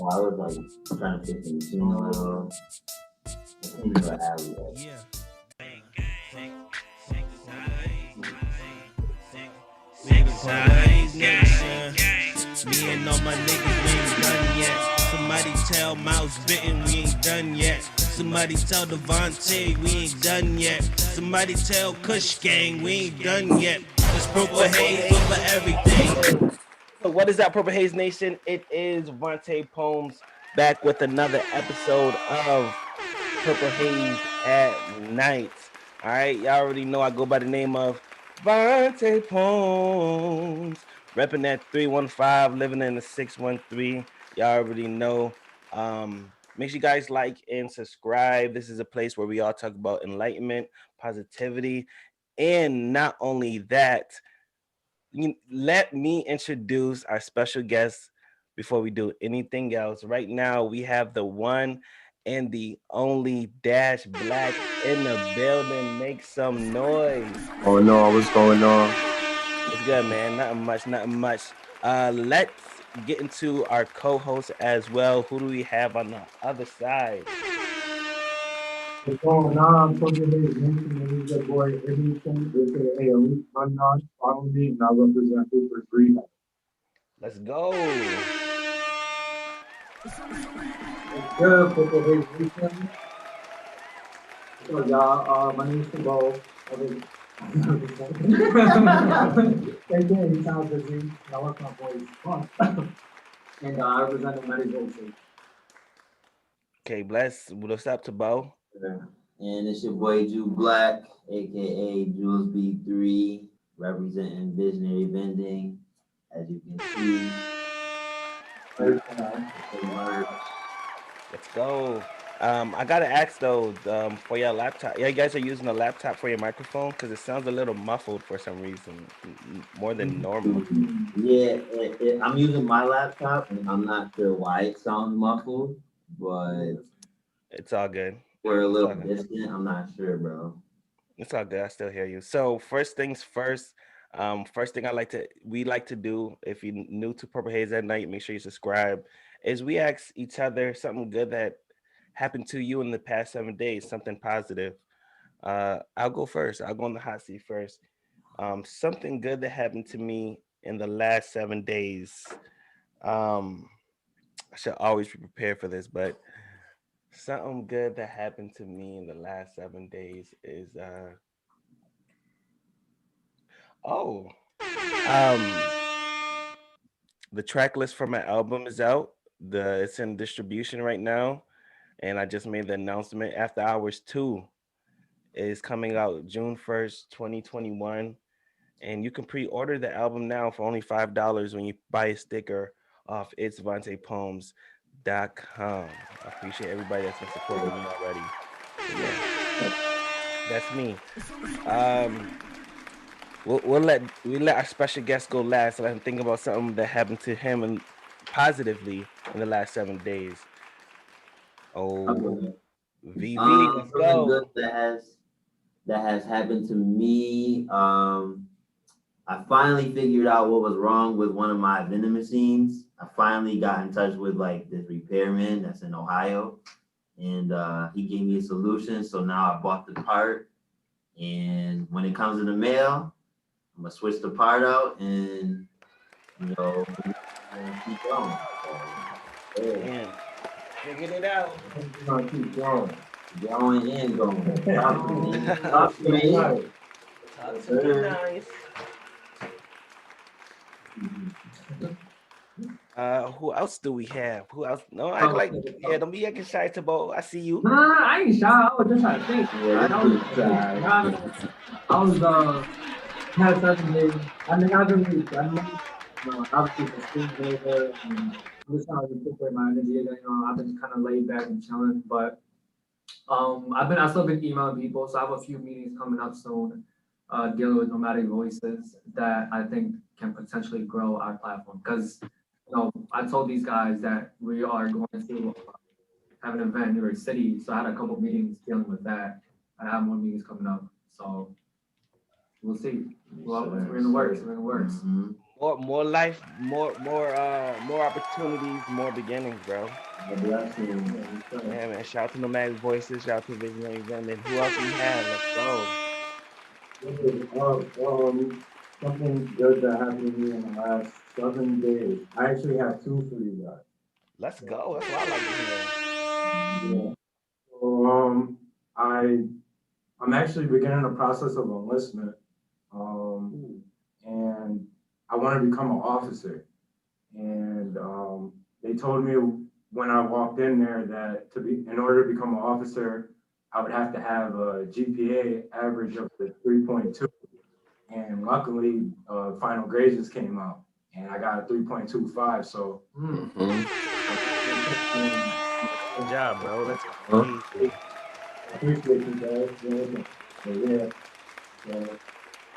I was like trying to pick some tune. Yeah. Me and all my niggas, we ain't done yet. Somebody tell Mouse Bitten, we ain't done yet. Somebody tell Devante, we ain't done yet. Somebody tell Kush Gang, we ain't done yet. It's PurpleHaze over everything. So what is that, PurpleHaze Nation? It is Vante Poems back with another episode of PurpleHaze at Night. All right, y'all already know I go by the name of Vante Poems, repping that 315, living in the 613. Y'all already know. Make sure you guys like and subscribe. This is a place where we all talk about enlightenment, positivity, and not only that, let me introduce our special guest before we do anything else. Right now, we have the one and the only Dash Black in the building. Make some noise. Oh no, what's going on? It's good, man. Nothing much. Let's get into our co-host as well. Who do we have on the other side? What's going on? PurpleHaze Nation, this is your boy Edmondson, aka Elite Unknown. Follow me, and I represent for Greene. Let's go. What's good, PurpleHaze Nation? So, y'all, my name is Tabo. Again, you sound busy. I work my voice. And I represent the meditation. Okay, bless. What's up, Tabo? And it's your boy Jew Black, aka Jules B3, representing Visionary Vending. As you can see. Let's go. I gotta ask though, for your laptop. Yeah, you guys are using a laptop for your microphone because it sounds a little muffled for some reason, more than normal. Yeah, I'm using my laptop, and I'm not sure why it sounds muffled, but it's all good. We're a little distant. I'm not sure, bro. It's all good. I still hear you. So first things first. First thing we like to do, if you're new to PurpleHaze at Night, make sure you subscribe, is we ask each other something good that happened to you in the past 7 days, something positive. I'll go first. I'll go on the hot seat first. Something good that happened to me in the last 7 days. I should always be prepared for this, but something good that happened to me in the last 7 days is the track list for my album is out. It's in distribution right now, and I just made the announcement. After Hours 2 is coming out June 1st, 2021, and you can pre-order the album now for only $5 when you buy a sticker off itsvantepoems.com. I appreciate everybody that's been supporting me already. Yeah, that's me. We'll let our special guest go last. Let him think about something that happened to him and positively in the last 7 days. Oh, VV, let's go. Good that has happened to me. I finally figured out what was wrong with one of my vending machines. I finally got in touch with like this repairman that's in Ohio, and he gave me a solution. So now I bought the part, and when it comes in the mail, I'm gonna switch the part out, and you know, keep going. So, yeah. Figured it out. Keep going. Going and going. Talk to me. Talk to me nice. Who else do we have? Who else? No, I like don't be acting shy, Tabo. I see you. Nah, I ain't shy. I was just trying to think. I was had 7 days. I mean, I didn't really done much. Obviously the school day there and I'm just trying to recuperate my energy again. I've been kind of laid back and chilling, but I've still been emailing people, so I have a few meetings coming up soon, dealing with nomadic voices that I think can potentially grow our platform. Because I told these guys that we are going to have an event in New York City, so I had a couple meetings dealing with that. I have more meetings coming up, so we'll see. Well, we're in the works. We're in the works. Mm-hmm. More life, more opportunities, more beginnings, bro. Yeah, Yeah, man. Shout out to Nomadic Voices, shout out to Visionary Women. Who else we have? Let's go. Something good that happened to me in the last 7 days. I actually have two for you guys. Let's go. That's what I like to hear. Yeah. So, I'm actually beginning the process of enlistment. And I want to become an officer. And they told me when I walked in there that in order to become an officer, I would have to have a GPA average of 3.2. And luckily, final grades just came out, and I got a 3.25. So, Good job, bro. That's I appreciate you guys. So, yeah, so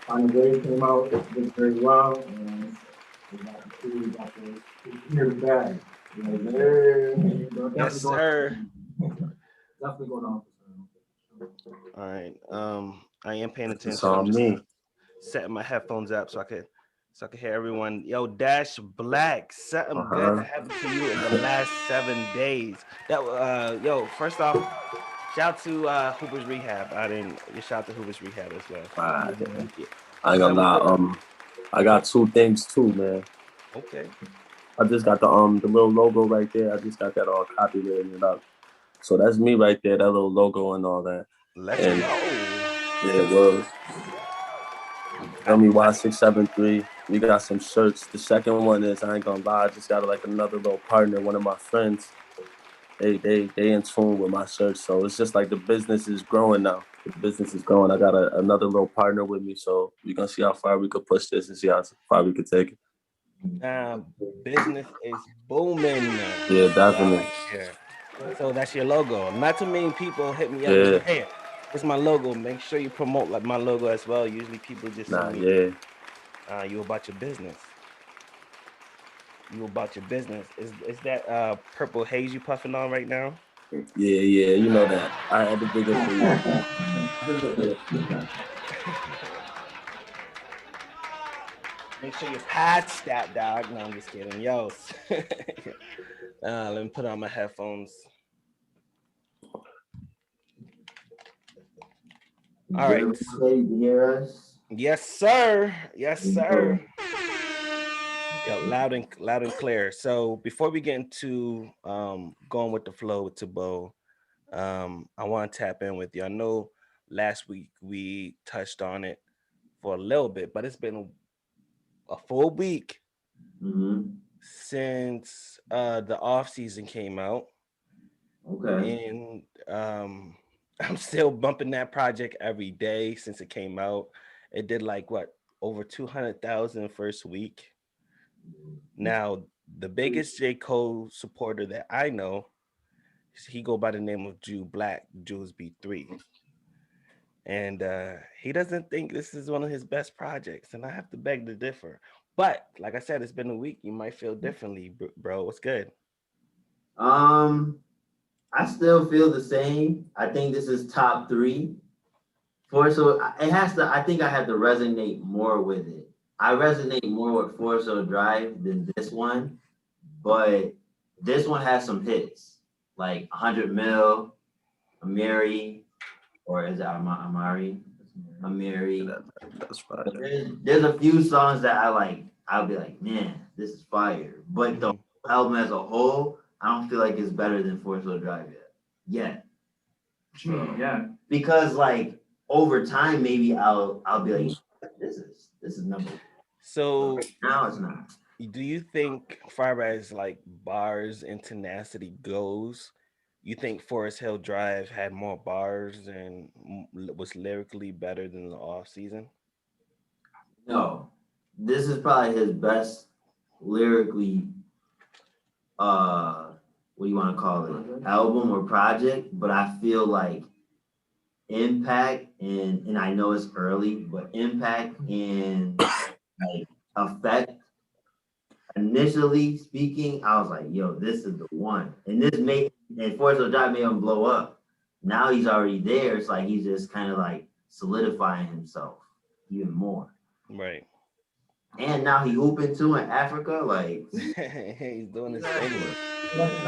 final grades came out, it did very well, and we got to hear the bag. yes, sir. Definitely going on. All right. I am paying attention. It's on I'm just me. setting my headphones up so I could hear everyone. Yo, Dash Black, something good happened to you in the last 7 days. That yo, first off, shout out to Hoover's Rehab. Shout out to Hoover's Rehab as well. Yeah. I ain't gonna lie. I got two things too, man. Okay. I just got the little logo right there. I just got that all copyrighted up. So that's me right there, that little logo and all that. Let's go. Yeah, it was. Tell me Y673. We got some shirts. The second one is, I ain't gonna lie, I just got like another little partner, one of my friends. They in tune with my shirts. So it's just like the business is growing now. The business is growing. I got another little partner with me. So we're gonna see how far we could push this and see how far we could take it. Business is booming. Yeah, definitely. So that's your logo. Not too many people hit me up and say, hey, it's my logo. Make sure you promote like my logo as well. Usually people just send me you about your business. You about your business. Is that PurpleHaze you puffing on right now? Yeah, you know that. I had to big up for you. Make sure you patch that, dog. No, I'm just kidding. Yo. Let me put on my headphones. All right. You hear us? Yes, sir. Yes, sir. Yeah, loud and clear. So before we get into going with the flow with Tabo, I want to tap in with you. I know last week we touched on it for a little bit, but it's been a full week since the off season came out. Okay. And I'm still bumping that project every day since it came out. It did like what, over 200,000 first week. Now, the biggest J. Cole supporter that I know, he go by the name of Jew Black, Jules B3. And he doesn't think this is one of his best projects. And I have to beg to differ. But like I said, it's been a week. You might feel differently, bro. What's good? I still feel the same. I think this is top 3. It has to, I think I have to resonate more with it. I resonate more with Forest Hill Drive than this one, but this one has some hits, like 100 Mil, Amiri, or is it Amari? Amiri. That's fine. There's a few songs that I like. I'll be like, man, this is fire. But the album as a whole, I don't feel like it's better than Forest Hill Drive yet. Yeah. Because like over time, maybe I'll be like, this is number 1. So now it's not. Do you think, far as like bars and tenacity goes, you think Forest Hill Drive had more bars and was lyrically better than the off season? No, this is probably his best lyrically what do you want to call it, album or project, but I feel like impact and I know it's early, but impact and like effect. Initially speaking, I was like, yo, this is the one. And this made, and Forest Hill Drive made him blow up. Now he's already there. It's like he's just kind of like solidifying himself even more. Right. And now he hooping too in Africa. Like, He's doing his thing. Like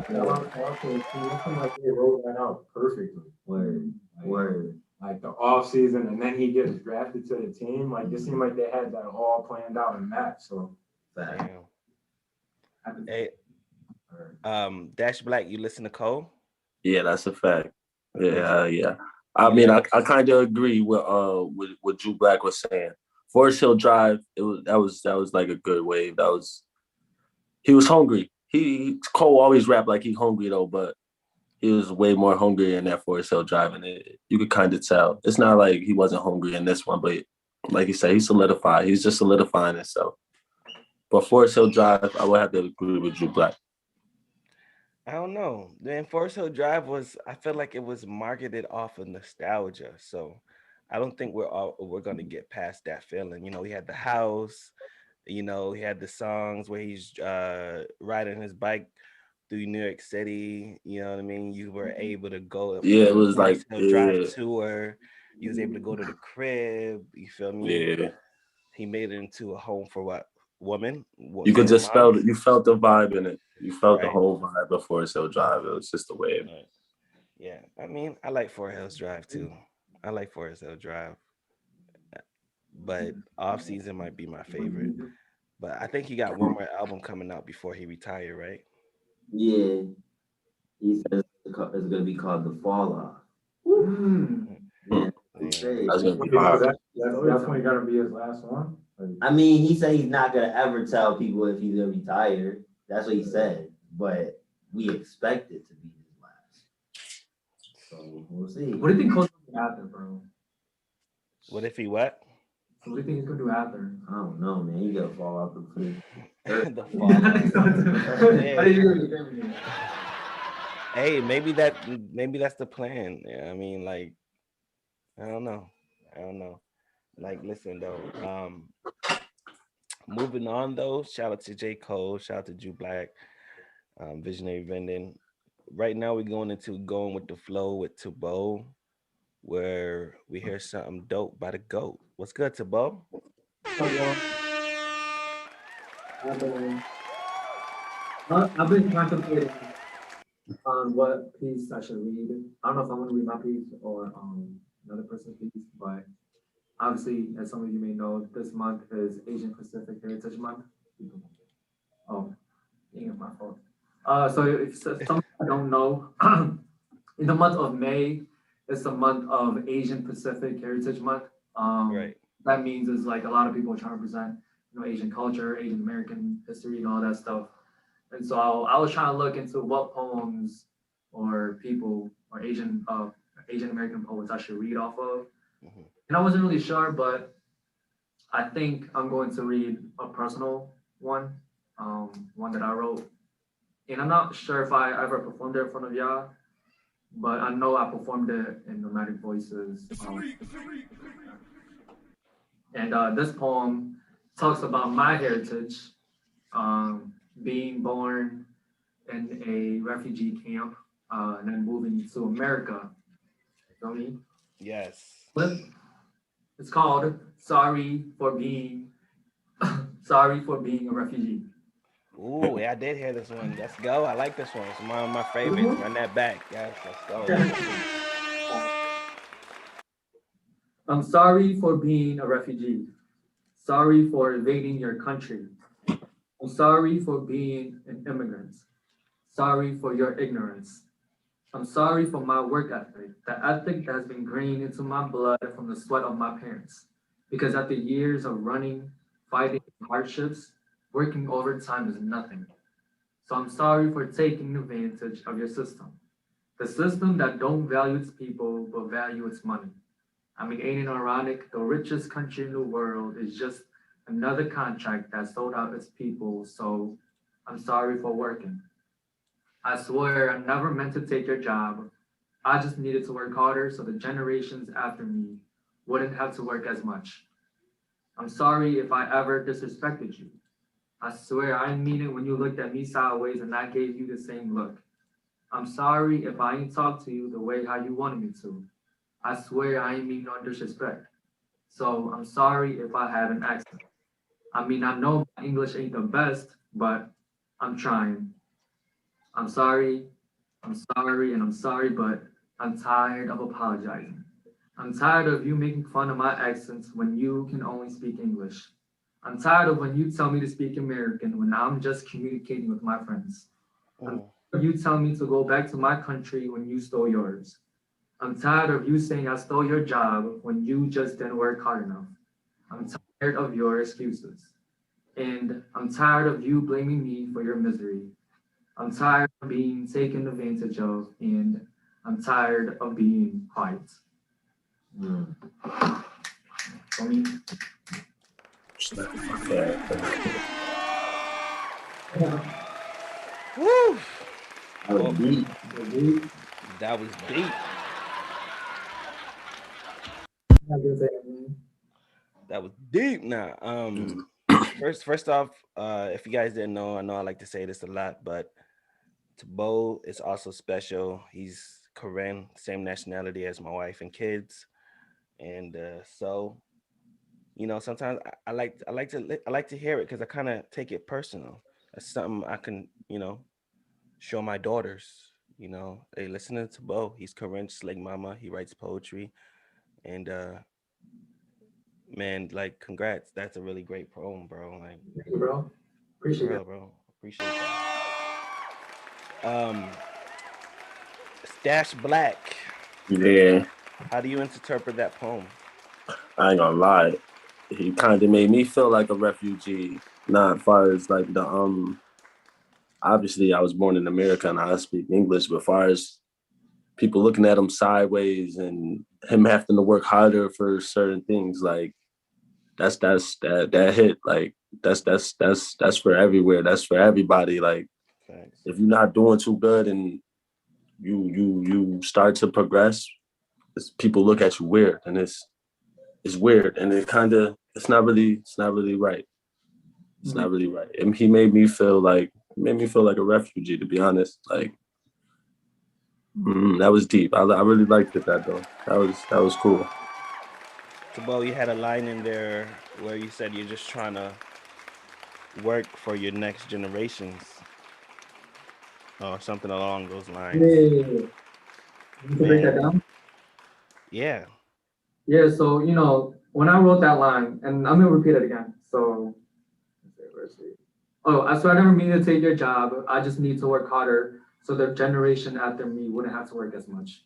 they wrote that out perfectly. word. Like the off season, and then he gets drafted to the team. Like it seemed like they had that all planned out in that. So, Damn. Hey, Dash Black, you listen to Cole? Yeah, that's a fact. Yeah. I mean, I kind of agree with what Drew Black was saying. Forest Hill Drive, that was like a good wave. He was hungry. Cole always rap like he hungry though, but he was way more hungry in that Forest Hill Drive, and you could kind of tell. It's not like he wasn't hungry in this one, but like you said, he solidified. He's just solidifying himself. But Forest Hill Drive, I would have to agree with Drew Black. I don't know. Then Forest Hill Drive I feel like it was marketed off of nostalgia. So I don't think we're gonna get past that feeling. You know, he had the house, he had the songs where he's riding his bike through New York City. You know what I mean? You were able to go. Yeah, it was Forest like Hill Drive tour. You was able to go to the crib. You feel me? Yeah. He made it into a home for what? Woman? You could just felt it. You felt the vibe in it. You felt Right. the whole vibe of Forest Hill Drive. It was just a wave. Right. Yeah, I mean, I like Forest Hills Drive too. I like Forest Hill Drive, but off season might be my favorite. But I think he got one more album coming out before he retired, right? Yeah. He says it's gonna be called The Fall Off. Yeah. That's gonna be that's hard. definitely gonna be his last one. I mean, he said he's not gonna ever tell people if he's gonna retire. That's what he said. But we expect it to be his last. So we'll see. What do you think Cole's gonna do after, bro? What if he what? What do you think he's gonna do after? I don't know, man. He gotta fall off the cliff. The fall off. Yeah. How do you agree? Hey, maybe that's the plan. Yeah, I mean, like, I don't know. Like, listen though. Moving on though. Shout out to J. Cole. Shout out to Drew Black. Visionary Vending. Right now we're going with the flow with Tabo, where we hear something dope by the GOAT. What's good, Tabo? I've been contemplating on what piece I should read. I don't know if I'm gonna read my piece or another person's piece, but obviously, as some of you may know, this month is Asian Pacific Heritage Month. Oh, it's my fault. So if some don't know, in the month of May, it's the month of Asian Pacific Heritage Month. Right. That means is like a lot of people are trying to represent, Asian culture, Asian American history, and all that stuff. And so I was trying to look into what poems or people or Asian American poets I should read off of. Mm-hmm. And I wasn't really sure, but I think I'm going to read a personal one, one that I wrote. And I'm not sure if I ever performed it in front of y'all, but I know I performed it in Nomadic Voices. And this poem talks about my heritage, being born in a refugee camp, and then moving to America. You feel me? Yes. It's called Sorry for Being a Refugee. Ooh, yeah, I did hear this one. Let's go. I like this one. It's one of my favorites. Run that back. Yes, let's go. I'm sorry for being a refugee. Sorry for invading your country. I'm sorry for being an immigrant. Sorry for your ignorance. I'm sorry for my work ethic, the ethic that has been ingrained into my blood from the sweat of my parents. Because after years of running, fighting hardships, working overtime is nothing. So I'm sorry for taking advantage of your system. The system that don't value its people, but value its money. I mean, ain't it ironic? The richest country in the world is just another contract that sold out its people so I'm sorry for working. I swear I never meant to take your job. I just needed to work harder so the generations after me wouldn't have to work as much. I'm sorry if I ever disrespected you. I swear I didn't mean it when you looked at me sideways and I gave you the same look. I'm sorry if I ain't talked to you the way how you wanted me to. I swear I ain't mean no disrespect. So I'm sorry if I had an accent. I mean, I know my English ain't the best, but I'm trying. I'm sorry, and I'm sorry, but I'm tired of apologizing. I'm tired of you making fun of my accents when you can only speak English. I'm tired of when you tell me to speak American when I'm just communicating with my friends. I'm tired of you telling me to go back to my country when you stole yours. I'm tired of you saying I stole your job when you just didn't work hard enough. I'm tired of your excuses. And I'm tired of you blaming me for your misery. I'm tired of being taken advantage of, and I'm tired of being quiet. For me. Woo! That was deep. That was deep. That was deep. Now, first off, if you guys didn't know, I know I like to say this a lot, but Tabo is also special. He's Korean, same nationality as my wife and kids, and so you know, sometimes I like to hear it because I kind of take it personal. That's something I can, you know, show my daughters. You know, hey, listen to Tabo. He's Korean, just like Mama. He writes poetry, and man, like, congrats. That's a really great poem, bro. Like, Thank you, bro. Appreciate real, it. bro. Appreciate that. Stash Black. Yeah, How do you interpret that poem? I ain't gonna lie. He kind of made me feel like a refugee. Not as far as like the obviously I was born in America and I speak English, but as far as people looking at him sideways and him having to work harder for certain things, like that hit. Like that's for everywhere. That's for everybody. Like Thanks. if you're not doing too good and you start to progress, people look at you weird, and it's weird, and it's not really right. It's not really right. And he made me feel like a refugee, to be honest. Like that was deep. I really liked it. That though, that was cool. Tabo, you had a line in there where you said you're just trying to work for your next generations, or something along those lines. You can break that down? Yeah. Yeah, so, you know, when I wrote that line, and I'm going to repeat it again. So, I swear I never mean to take your job. I just need to work harder so the generation after me wouldn't have to work as much.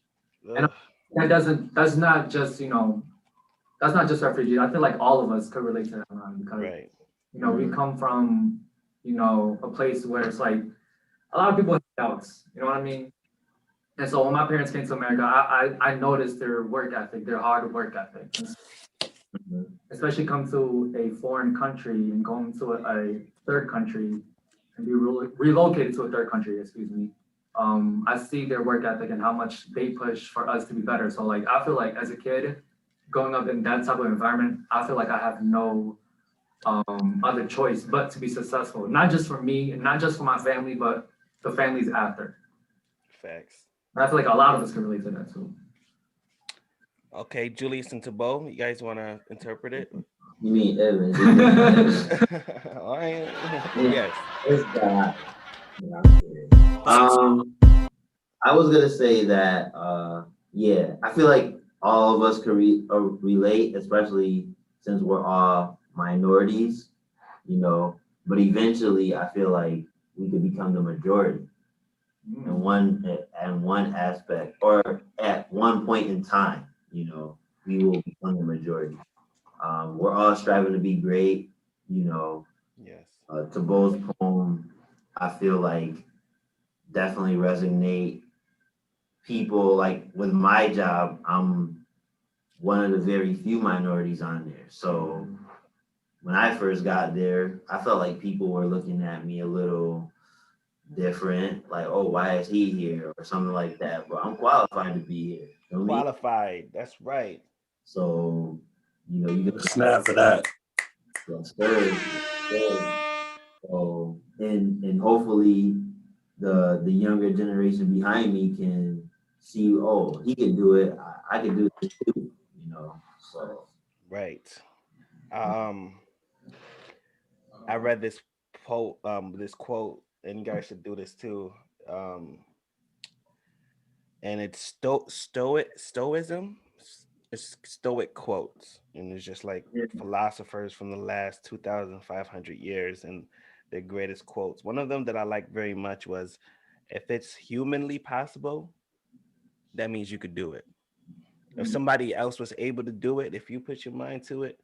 Ugh. And that's not just, you know, that's not just refugees. I feel like all of us could relate to that line because, Right. you know, we come from, you know, a place where it's like a lot of people have doubts, you know what I mean? And so when my parents came to America, I noticed their work ethic, their hard work ethic. Especially come to a foreign country and going to a third country and be relocated to a third country, excuse me. I see their work ethic and how much they push for us to be better. So like, I feel like as a kid, growing up in that type of environment, I feel like I have no other choice but to be successful. Not just for me and not just for my family, but the families after. Facts. And I feel like a lot of us can relate to that too. Okay, Julius and Tabo, you guys want to interpret it? You mean Evan? Yes. This guy. I was gonna say that. Yeah, I feel like all of us could relate, especially since we're all minorities, you know. But eventually, I feel like we could become the majority in one aspect, or at one point in time, you know, we will become the majority. We're all striving to be great, you know. Yes. Tabo's poem, I feel like definitely resonate. People like with my job, I'm one of the very few minorities on there. So when I first got there, I felt like people were looking at me a little different, like, oh, why is he here or something like that. But I'm qualified to be here. You know what I mean? Qualified. That's right. So, you can Snap for that. yes, sir. Yes, sir. So, and hopefully the younger generation behind me can see, oh, he can do it. I can do it too. So Right. Um, I read this quote, and you guys should do this too. Um, and it's stoicism. It's stoic quotes, and it's just like philosophers from the last 2,500 years and their greatest quotes. One of them that I like very much was, "If it's humanly possible, that means you could do it. If somebody else was able to do it, if you put your mind to it,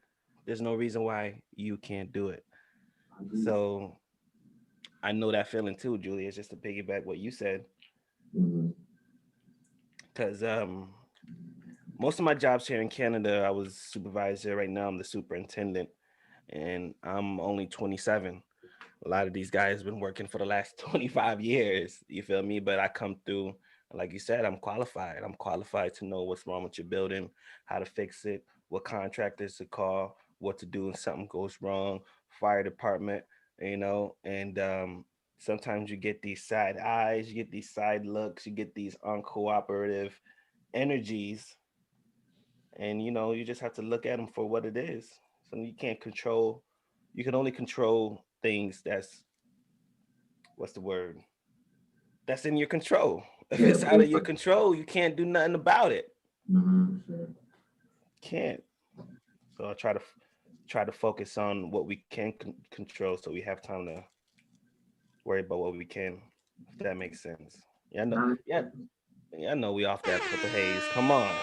there's no reason why you can't do it." So I know that feeling too, Julia. It's just to piggyback what you said, because most of my jobs here in Canada, I was supervisor. Right now, I'm the superintendent, and I'm only 27. A lot of these guys have been working for the last 25 years. You feel me? But I come through, like you said, I'm qualified. I'm qualified to know what's wrong with your building, how to fix it, what contractors to call, what to do when something goes wrong, fire department, and sometimes you get these side eyes, you get these side looks, you get these uncooperative energies, and you just have to look at them for what it is. So you can't control. You can only control things what's the word? That's in your control. If it's out of your control, you can't do nothing about it. Sure. Can't. So I try to focus on what we can control, so we have time to worry about what we can. If that makes sense. Yeah, I know. Yeah, I know we off that PurpleHaze. Come on.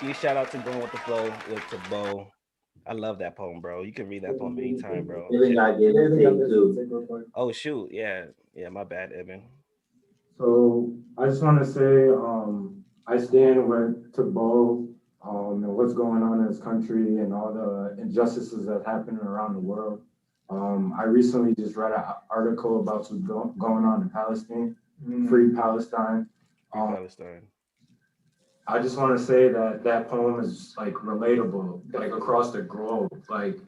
You shout out to Going with the Flow with Tabo. I love that poem, bro. You can read that poem anytime, bro. Oh shoot, yeah, my bad, Evan. So I just want to say, I stand with Tabo, and what's going on in this country and all the injustices that happen around the world. I recently just read an article about what's going on in Palestine, Free Palestine. Palestine. I just want to say that poem is like relatable, like across the globe. Like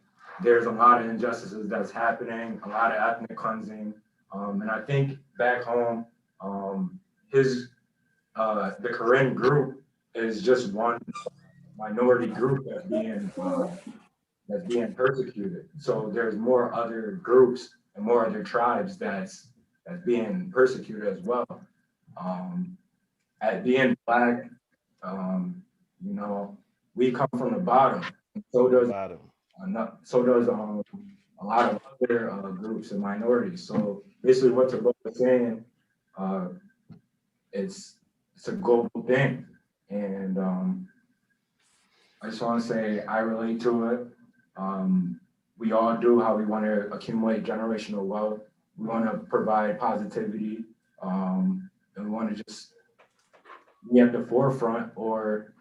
there's a lot of injustices that's happening, a lot of ethnic cleansing, and I think back home, the Korean group is just one minority group that's being persecuted. So there's more other groups and more other tribes that's being persecuted as well. At being Black, we come from the bottom. So does a lot of other groups and minorities. So basically, what Tabo is saying, it's a global thing, and I just want to say I relate to it. We all do how we want to accumulate generational wealth. We want to provide positivity, and we want to just be at the forefront or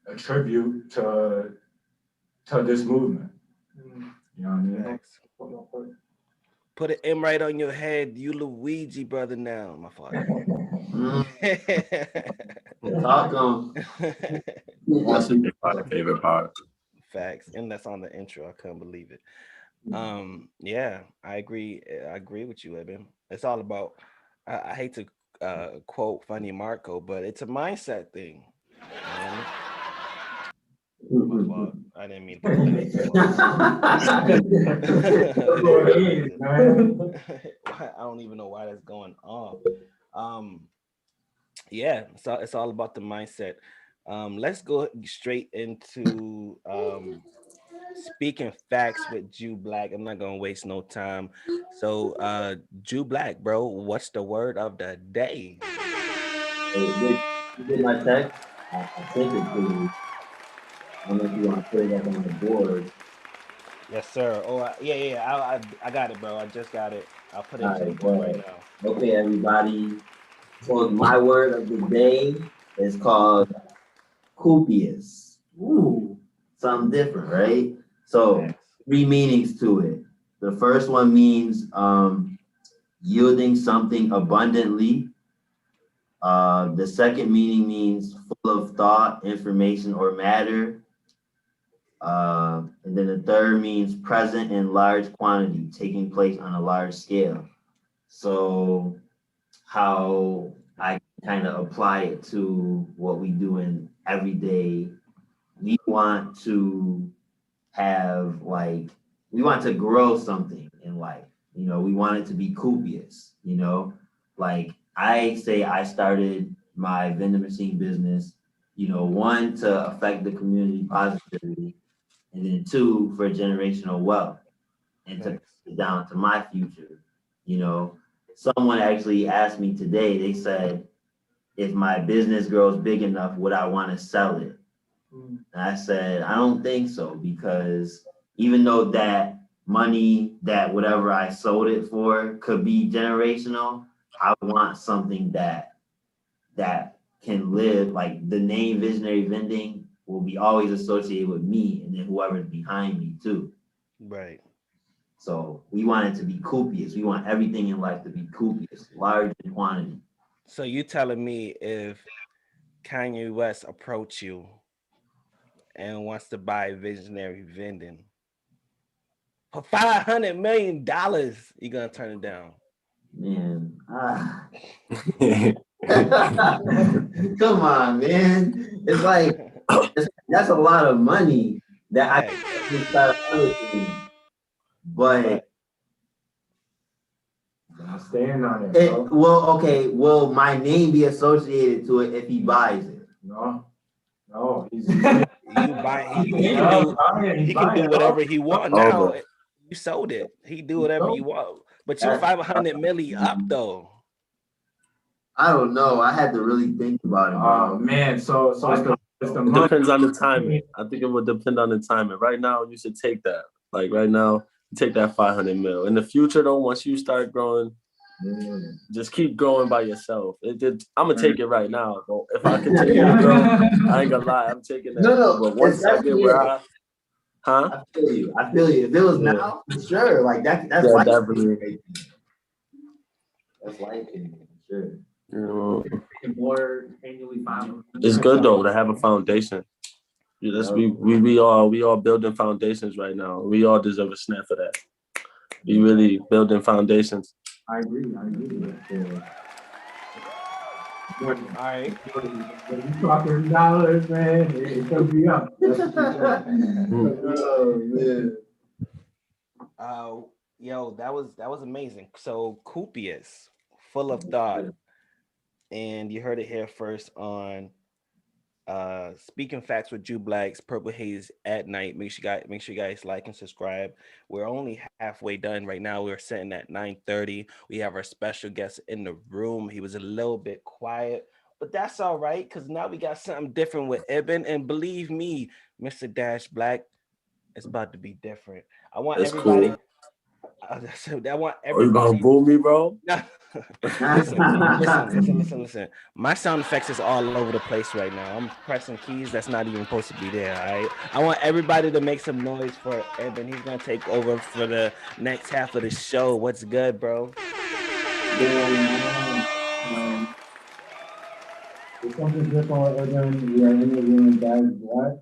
attribute to this movement. You know what I mean? Thanks. Put an M right on your head. You Luigi, brother. Now, my father. Talk on. That's my favorite part. Facts, and that's on the intro. I couldn't believe it. Yeah, I agree. I agree with you, Eben. It's all about. I hate to quote Funny Marco, but it's a mindset thing. I didn't mean to. I don't even know why that's going on. Yeah, so it's all about the mindset. Let's go straight into speaking facts with Jew Black. I'm not gonna waste no time. So, Jew Black, bro, what's the word of the day? You get my text? I sent it to you. I don't know if you want to put it up on the board. Yes, sir. Oh, yeah. I got it, bro. I just got it. I'll put it to the board right now. Okay, everybody. So my word of the day is called copious. Ooh, something different, right? So 3 meanings to it. The first one means yielding something abundantly. The second meaning means full of thought, information, or matter. And then the third means present in large quantity, taking place on a large scale. So how I kind of apply it to what we do in everyday, we want to have like, we want to grow something in life. You know, we want it to be copious, you know, like I say I started my vending machine business, you know, 1, to affect the community positively, and then 2, for generational wealth and to pass it down to my future. You know, someone actually asked me today, they said, if my business grows big enough, would I want to sell it? And I said, I don't think so, because even though that money, that whatever I sold it for could be generational, I want something that can live, like the name Visionary Vending will be always associated with me and then whoever's behind me too. Right. So we want it to be copious. We want everything in life to be copious, large in quantity. So you telling me if Kanye West approach you and wants to buy Visionary Vending for $500 million, you're gonna turn it down? Man, come on, man. It's like that's a lot of money that I can start other things. But I'm staying on it, bro. okay, will my name be associated to it if he buys it? No, he's He can do whatever he want now. You sold it. He do whatever you want. But you're 500 million up though. I don't know. I had to really think about it. Oh man, so it's the it depends on the timing. I think it would depend on the timing. Right now, you should take that. Like right now, take that 500 mil. In the future, though, once you start growing, just keep growing by yourself. I'm gonna take it right now. Though. If I continue to grow, I ain't gonna lie, I'm taking that. No. But once I get where I feel you. If it was now, sure. Like that's life. Definitely. That's life, sure. More annually 500. It's good though to have a foundation. Yeah, we all building foundations right now. We all deserve a snap for that. We really building foundations. I agree. All right. When you talking dollars, man, it could be up. Oh man. Yo, that was amazing. So copious, full of thought, and you heard it here first on Speaking Facts with Jew Blacks, PurpleHaze at night. Make sure you guys like and subscribe. We're only halfway done right now. We're sitting at 9:30. We have our special guest in the room. He was a little bit quiet, but that's all right, because now we got something different with Ibn. And believe me, Mr. Dash Black, it's about to be different. I want everybody. Cool. I want everybody. Are you gonna boo me, bro? Listen. My sound effects is all over the place right now. I'm pressing keys that's not even supposed to be there. All right. I want everybody to make some noise for Evan. He's gonna take over for the next half of the show. What's good, bro? It's something different with Evan. We are interviewing Dash Black.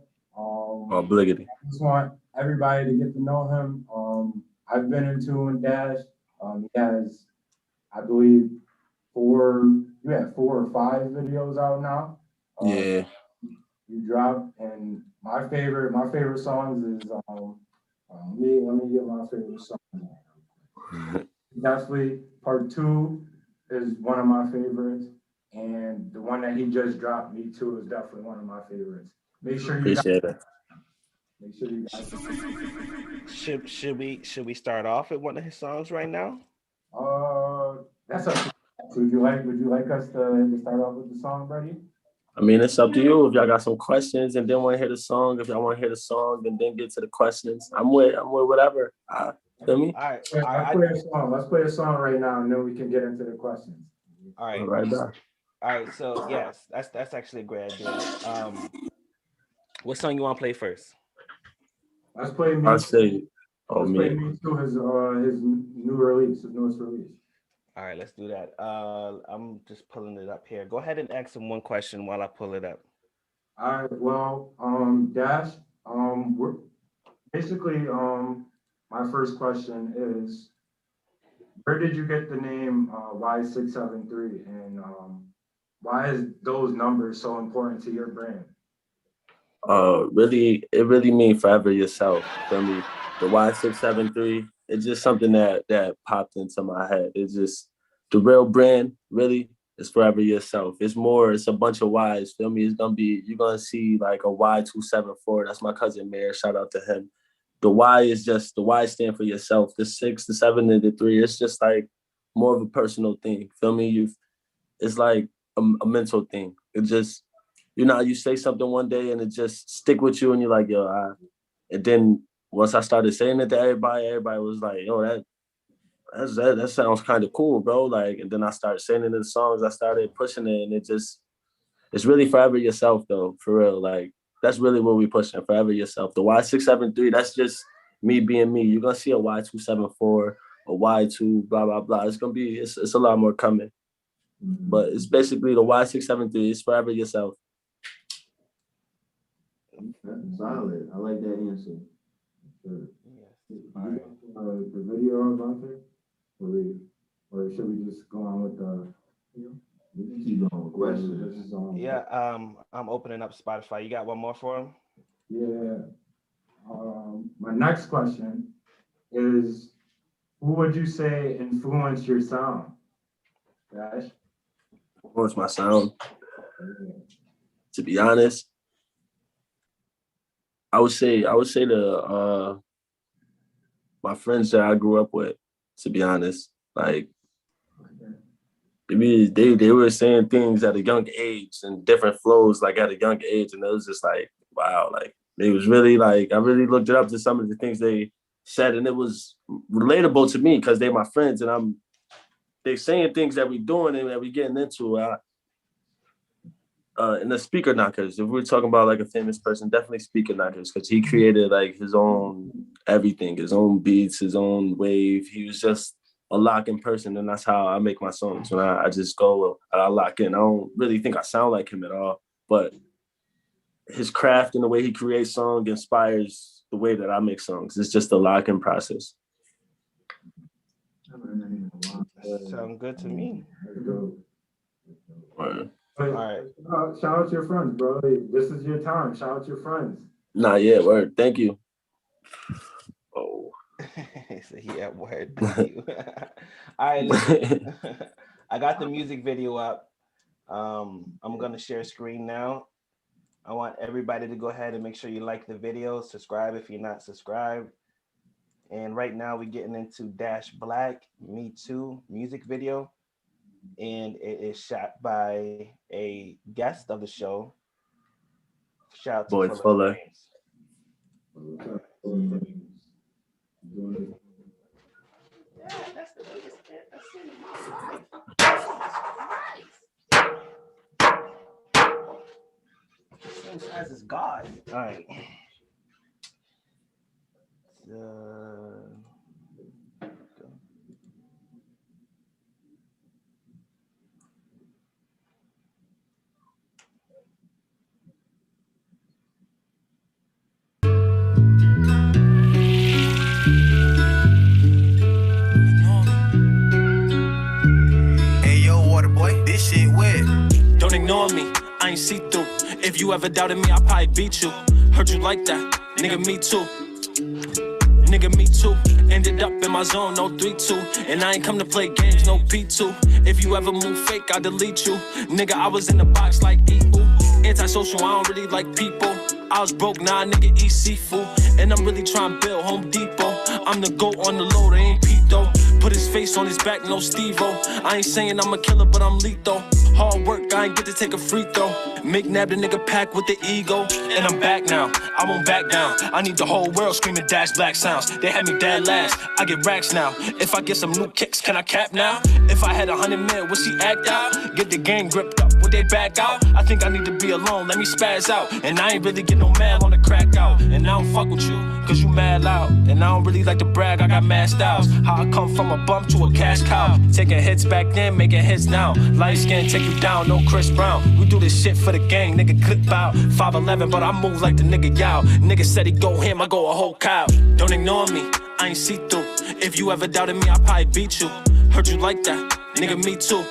Obligatory. I just want everybody to get to know him. I've been into Dash. He has, I believe, 4 or 5 videos out now. Yeah. You dropped, and my favorite songs is let me get my favorite songs. Definitely Part 2 is one of my favorites, and the one that he just dropped, Me Too, is definitely one of my favorites. Make sure you guys. Should we start off with one of his songs right now? That's up to you. Would you like us to start off with the song, buddy? I mean, it's up to you. If y'all got some questions and then want to hear the song, if y'all want to hear the song and then get to the questions, I'm with whatever. Feel me? All right. Let's play a song right now, and then we can get into the questions. All right. Right back. All right. So yes, that's actually a great idea. What song you want to play first? Let's play Me I Too. say, oh Let's play me. Me Too, his new release, his newest release. All right, let's do that. I'm just pulling it up here. Go ahead and ask him one question while I pull it up. All right, well, Dash, we're basically, my first question is, where did you get the name Y673, and why is those numbers so important to your brand? Really, it really means forever yourself. Feel me? The Y673, it's just something that popped into my head. It's just the real brand, really, is forever yourself. It's a bunch of Ys. Feel me? You're gonna see like a Y274. That's my cousin Mayor. Shout out to him. The Y stand for yourself. The 6, the 7, and the 3. It's just like more of a personal thing. Feel me? It's like a mental thing. It just, you say something one day and it just stick with you and you're like, yo, and then once I started saying it to everybody was like, yo, that sounds kind of cool, bro. Like, and then I started saying it in the songs, I started pushing it, and it's really forever yourself though, for real. Like, that's really what we pushing, forever yourself. The Y673, that's just me being me. You're gonna see a Y274, a Y2, blah, blah, blah. It's a lot more coming. But it's basically the Y673, it's forever yourself. Solid. I like that answer. Sure. All right. The video, Vante? Or should we just go on with the? We can keep going with questions. Yeah, I'm opening up Spotify. You got one more for him? Yeah. My next question is, who would you say influenced your sound? Dash? What's my sound? To be honest, I would say the my friends that I grew up with, to be honest. Like, they were saying things at a young age and different flows, like at a young age, and it was just like, wow, like it was really like, I really looked it up to some of the things they said, and it was relatable to me because they're my friends, and they saying things that we doing and that we getting into. And the speaker knockers, if we're talking about like a famous person, definitely speaker knockers, because he created like his own everything, his own beats, his own wave. He was just a lock-in person, and that's how I make my songs. When I just go, I lock in. I don't really think I sound like him at all, but his craft and the way he creates songs inspires the way that I make songs. It's just a lock-in process. Sound good to me. All right. Shout out to your friends, bro. This is your time. Shout out to your friends. Nah, yeah, word. Thank you. Oh. So yeah, word. Thank you. All right, listen. I got the music video up. I'm gonna share screen now. I want everybody to go ahead and make sure you like the video, subscribe if you're not subscribed. And right now we're getting into Dash Black, Me Too music video. And it is shot by a guest of the show. Shout out to Boy Fuller. Yeah, that's the biggest hit I've seen in my life. Same size as God. All right. This shit wet. Don't ignore me, I ain't see through. If you ever doubted me, I'll probably beat you. Heard you like that, nigga, me too. Nigga, me too. Ended up in my zone, no 3-2. And I ain't come to play games, no P2. If you ever move fake, I'll delete you. Nigga, I was in the box like E-Ooh. Antisocial, I don't really like people. I was broke, nah, nigga, eat seafood. And I'm really trying to build Home Depot. I'm the GOAT on the load, ain't Pete though. Put his face on his back, no Steve-O. I ain't saying I'm a killer, but I'm lethal. Hard work, I ain't get to take a free throw. McNabb the nigga pack with the ego. And I'm back now, I won't back down. I need the whole world screaming Dash Black sounds. They had me dead last, I get racks now. If I get some new kicks, can I cap now? If I had 100 mil, would she act out? Get the game gripped up with they back out. I think I need to be alone, let me spaz out. And I ain't really get no mad on the crack out. And I don't fuck with you, cause you mad loud. And I don't really like to brag, I got mad styles. How I come from a bump to a cash cow. Taking hits back then, making hits now. Light skin take you down, no Chris Brown. We do this shit for the gang, nigga clip out. 5'11", but I move like the nigga Yao. Nigga said he go him, I go a whole cow. Don't ignore me, I ain't see through. If you ever doubted me, I probably beat you. Heard you like that, nigga me too.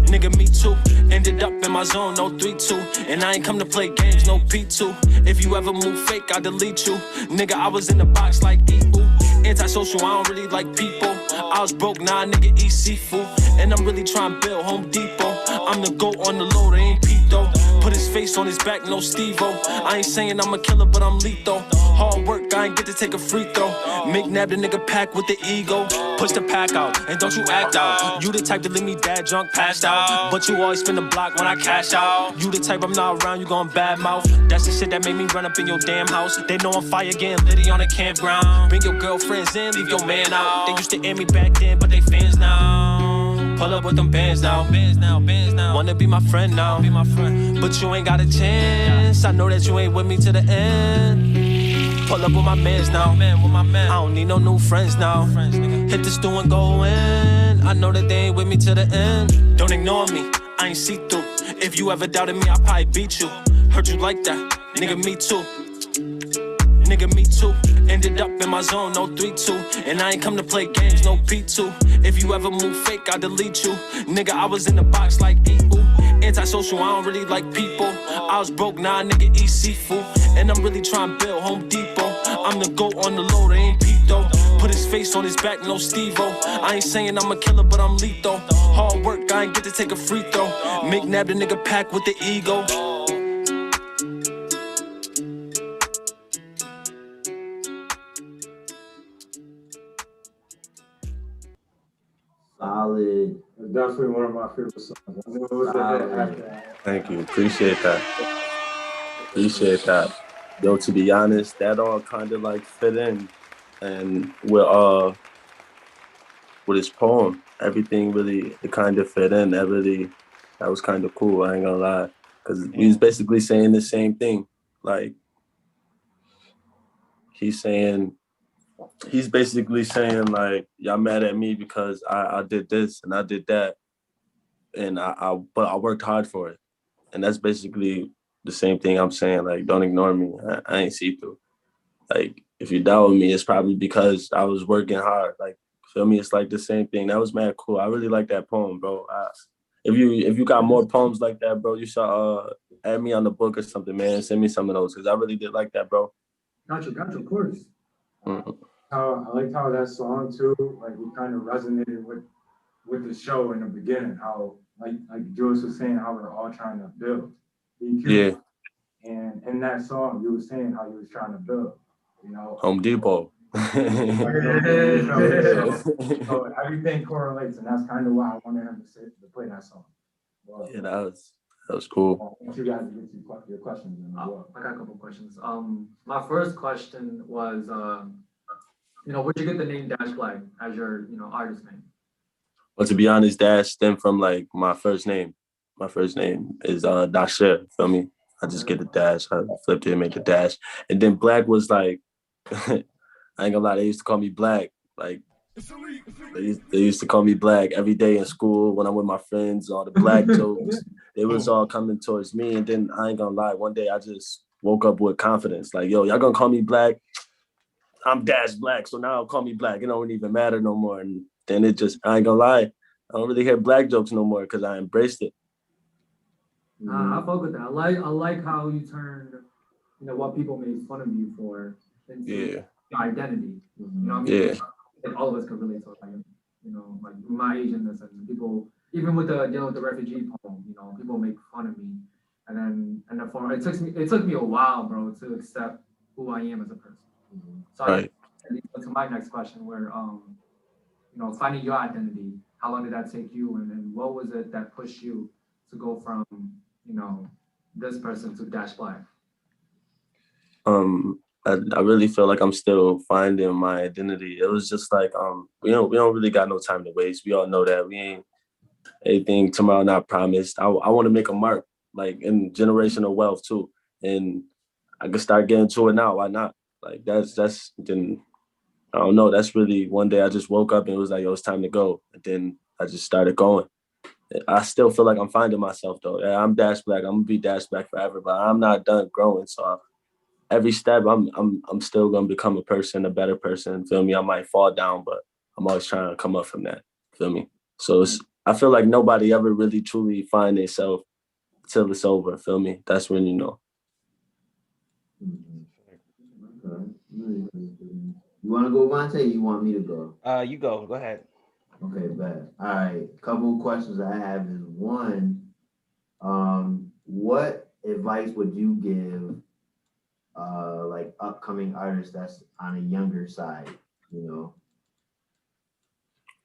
Nigga me too. Ended up in my zone, no 3-2. And I ain't come to play games, no P2. If you ever move fake, I delete you. Nigga, I was in the box like E-Ooh. Antisocial, I don't really like people. I was broke, nah, nigga eat seafood. And I'm really trying to build Home Depot. I'm the GOAT on the low, they ain't Pete though. Put his face on his back, no Steve-O. I ain't saying I'm a killer, but I'm lethal. Hard work, I ain't get to take a free throw. McNabb the nigga pack with the ego. Push the pack out, and don't you act out. You the type to leave me dad drunk, passed out. But you always spin the block when I cash out. You the type I'm not around, you gon' bad mouth. That's the shit that made me run up in your damn house. They know I'm fire, getting litty on the campground. Bring your girlfriends in, leave your man out. They used to air me back then, but they fans now. Pull up with them bands now. Wanna be my friend now. But you ain't got a chance. I know that you ain't with me to the end. Pull up with my mans now. I don't need no new friends now. Hit the stew and go in. I know that they ain't with me to the end. Don't ignore me, I ain't see through. If you ever doubted me, I probably beat you. Heard you like that, nigga me too. Nigga me too. Ended up in my zone, no 3-2. And I ain't come to play games, no P2. If you ever move fake, I delete you. Nigga, I was in the box like E-Ooh. Antisocial, I don't really like people. I was broke, nah, nigga eat seafood. And I'm really trying to build Home Depot. I'm the GOAT on the low, they ain't Pete though. Put his face on his back, no Steve-O. I ain't saying I'm a killer, but I'm lethal. Hard work, I ain't get to take a free throw. McNabb the nigga pack with the ego. Solid. It's definitely one of my favorite songs. I knew it was a hit after that. Thank you. Appreciate that. Yo, to be honest, that all kind of like fit in. And with his poem, everything really, it kind of fit in. That was kind of cool, I ain't gonna lie. Because he was basically saying the same thing. Like, he's basically saying like, y'all mad at me because I did this and I did that. And but I worked hard for it. And that's basically the same thing I'm saying. Like, don't ignore me. I ain't see through. Like, if you doubt me, it's probably because I was working hard. Like, feel me? It's like the same thing. That was mad cool. I really like that poem, bro. If you got more poems like that, bro, you should add me on the book or something, man. Send me some of those because I really did like that, bro. Gotcha, of course. Mm-hmm. I liked how that song too, like it kind of resonated with the show in the beginning. How like Jules was saying, how we're all trying to build. Yeah. And in that song, you were saying how you was trying to build. You know, Home Depot. so everything correlates, and that's kind of why I wanted him to play that song. Well, Yeah, that was cool. You guys get your questions in as well. I got a couple questions. My first question was, where'd you get the name Dash Black as your, artist name? Well, to be honest, Dash stemmed from like my first name. My first name is Dasher, feel me? I just get the dash. I flipped it and made the dash. And then Black was like, I ain't gonna lie, they used to call me Black. Like, they used to call me Black every day in school when I'm with my friends, all the black jokes. They was all coming towards me. And then I ain't gonna lie, one day I just woke up with confidence. Like, yo, y'all gonna call me Black? I'm Dash Black, so now call me Black. It don't even matter no more. And then I ain't gonna lie, I don't really hear black jokes no more because I embraced it. I fuck with that. I like how you turned, what people made fun of you for into your identity. You know what I mean? Yeah. Like all of us can relate to it. Like my Asianness and people, even with the refugee poem, people make fun of me. And for it took me a while, bro, to accept who I am as a person. So Right. that leads to my next question where finding your identity, how long did that take you and what was it that pushed you to go from this person to Dash Black? I really feel like I'm still finding my identity. It was just like we don't really got no time to waste. We all know that we Anything tomorrow not promised. I want to make a mark, like in generational wealth too. And I can start getting to it now. Why not? Like that's then I don't know. That's really one day I just woke up and it was like, yo, it's time to go. And then I just started going. I still feel like I'm finding myself though. Yeah, I'm Dash Black. I'm gonna be Dash Black forever, but I'm not done growing. So every step, I'm still gonna become a person, a better person. Feel me? I might fall down, but I'm always trying to come up from that. Feel me? So I feel like nobody ever really truly find themselves till it's over. Feel me? That's when you know. Okay. You want to go, Vante, or you want me to go? You go. Go ahead. Okay, bad. All right. Couple of questions I have is one, what advice would you give like upcoming artists that's on a younger side, you know?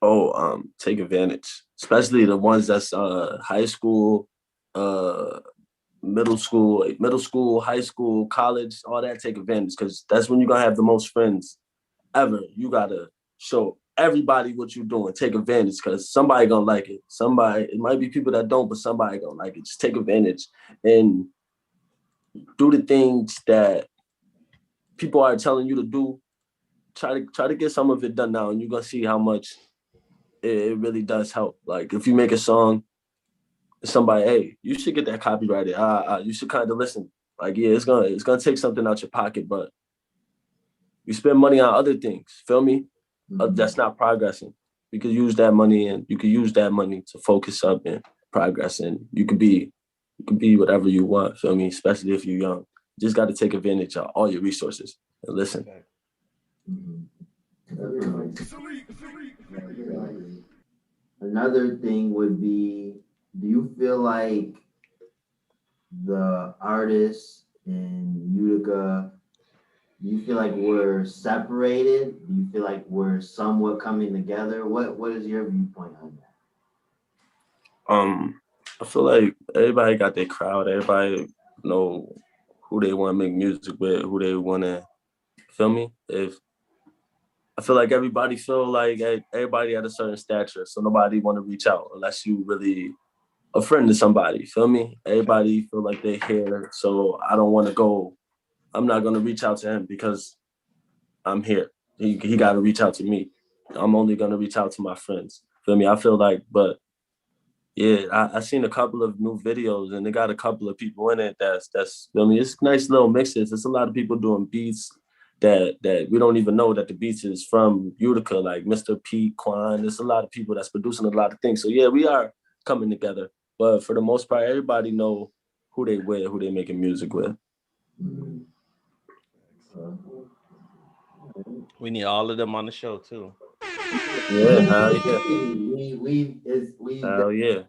Oh, take advantage, especially the ones that's high school, middle school, high school, college, all that. Take advantage because that's when you're gonna have the most friends ever. You gotta show everybody what you're doing. Take advantage because somebody gonna like it. It might be people that don't, but somebody gonna like it. Just take advantage and do the things that people are telling you to do. Try to get some of it done now, and you're gonna see how much it really does help. Like if you make a song, somebody, hey, you should get that copyrighted. You should kind of listen. Like, yeah, it's gonna take something out your pocket, but you spend money on other things. Feel me? That's not progressing. You could use that money to focus up and progress, and you could be whatever you want. Feel me? Especially if you're young. You just got to take advantage of all your resources and listen. Another thing would be, do you feel like the artists in Utica, do you feel like we're separated? Do you feel like we're somewhat coming together? What is your viewpoint on that? I feel like everybody got their crowd. Everybody know who they want to make music with, who they want to, feel me? I feel like everybody feel like everybody at a certain stature, so nobody want to reach out unless you really a friend to somebody, feel me? Everybody feel like they're here, so I don't want to go. I'm not going to reach out to him because I'm here. He got to reach out to me. I'm only going to reach out to my friends, feel me? I feel like, but yeah, I seen a couple of new videos and they got a couple of people in it that's feel me? It's nice little mixes. There's a lot of people doing beats that we don't even know that the beats is from Utica, like Mr. Pete, Quan. There's a lot of people that's producing a lot of things. So yeah, we are coming together. But for the most part, everybody know who they with, who they making music with. We need all of them on the show too. Yeah, hell yeah. Hell yeah.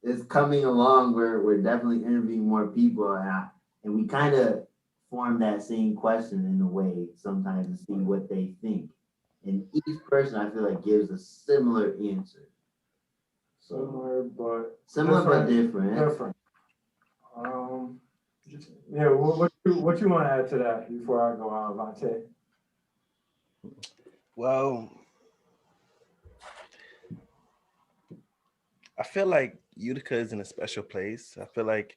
It's coming along. We're definitely interviewing more people, and we kind of form that same question in a way sometimes to see what they think. And each person, I feel like, gives a similar answer. Similar but different. Different. Yeah. What you want to add to that before I go on, Vante? Well, I feel like Utica is in a special place. I feel like,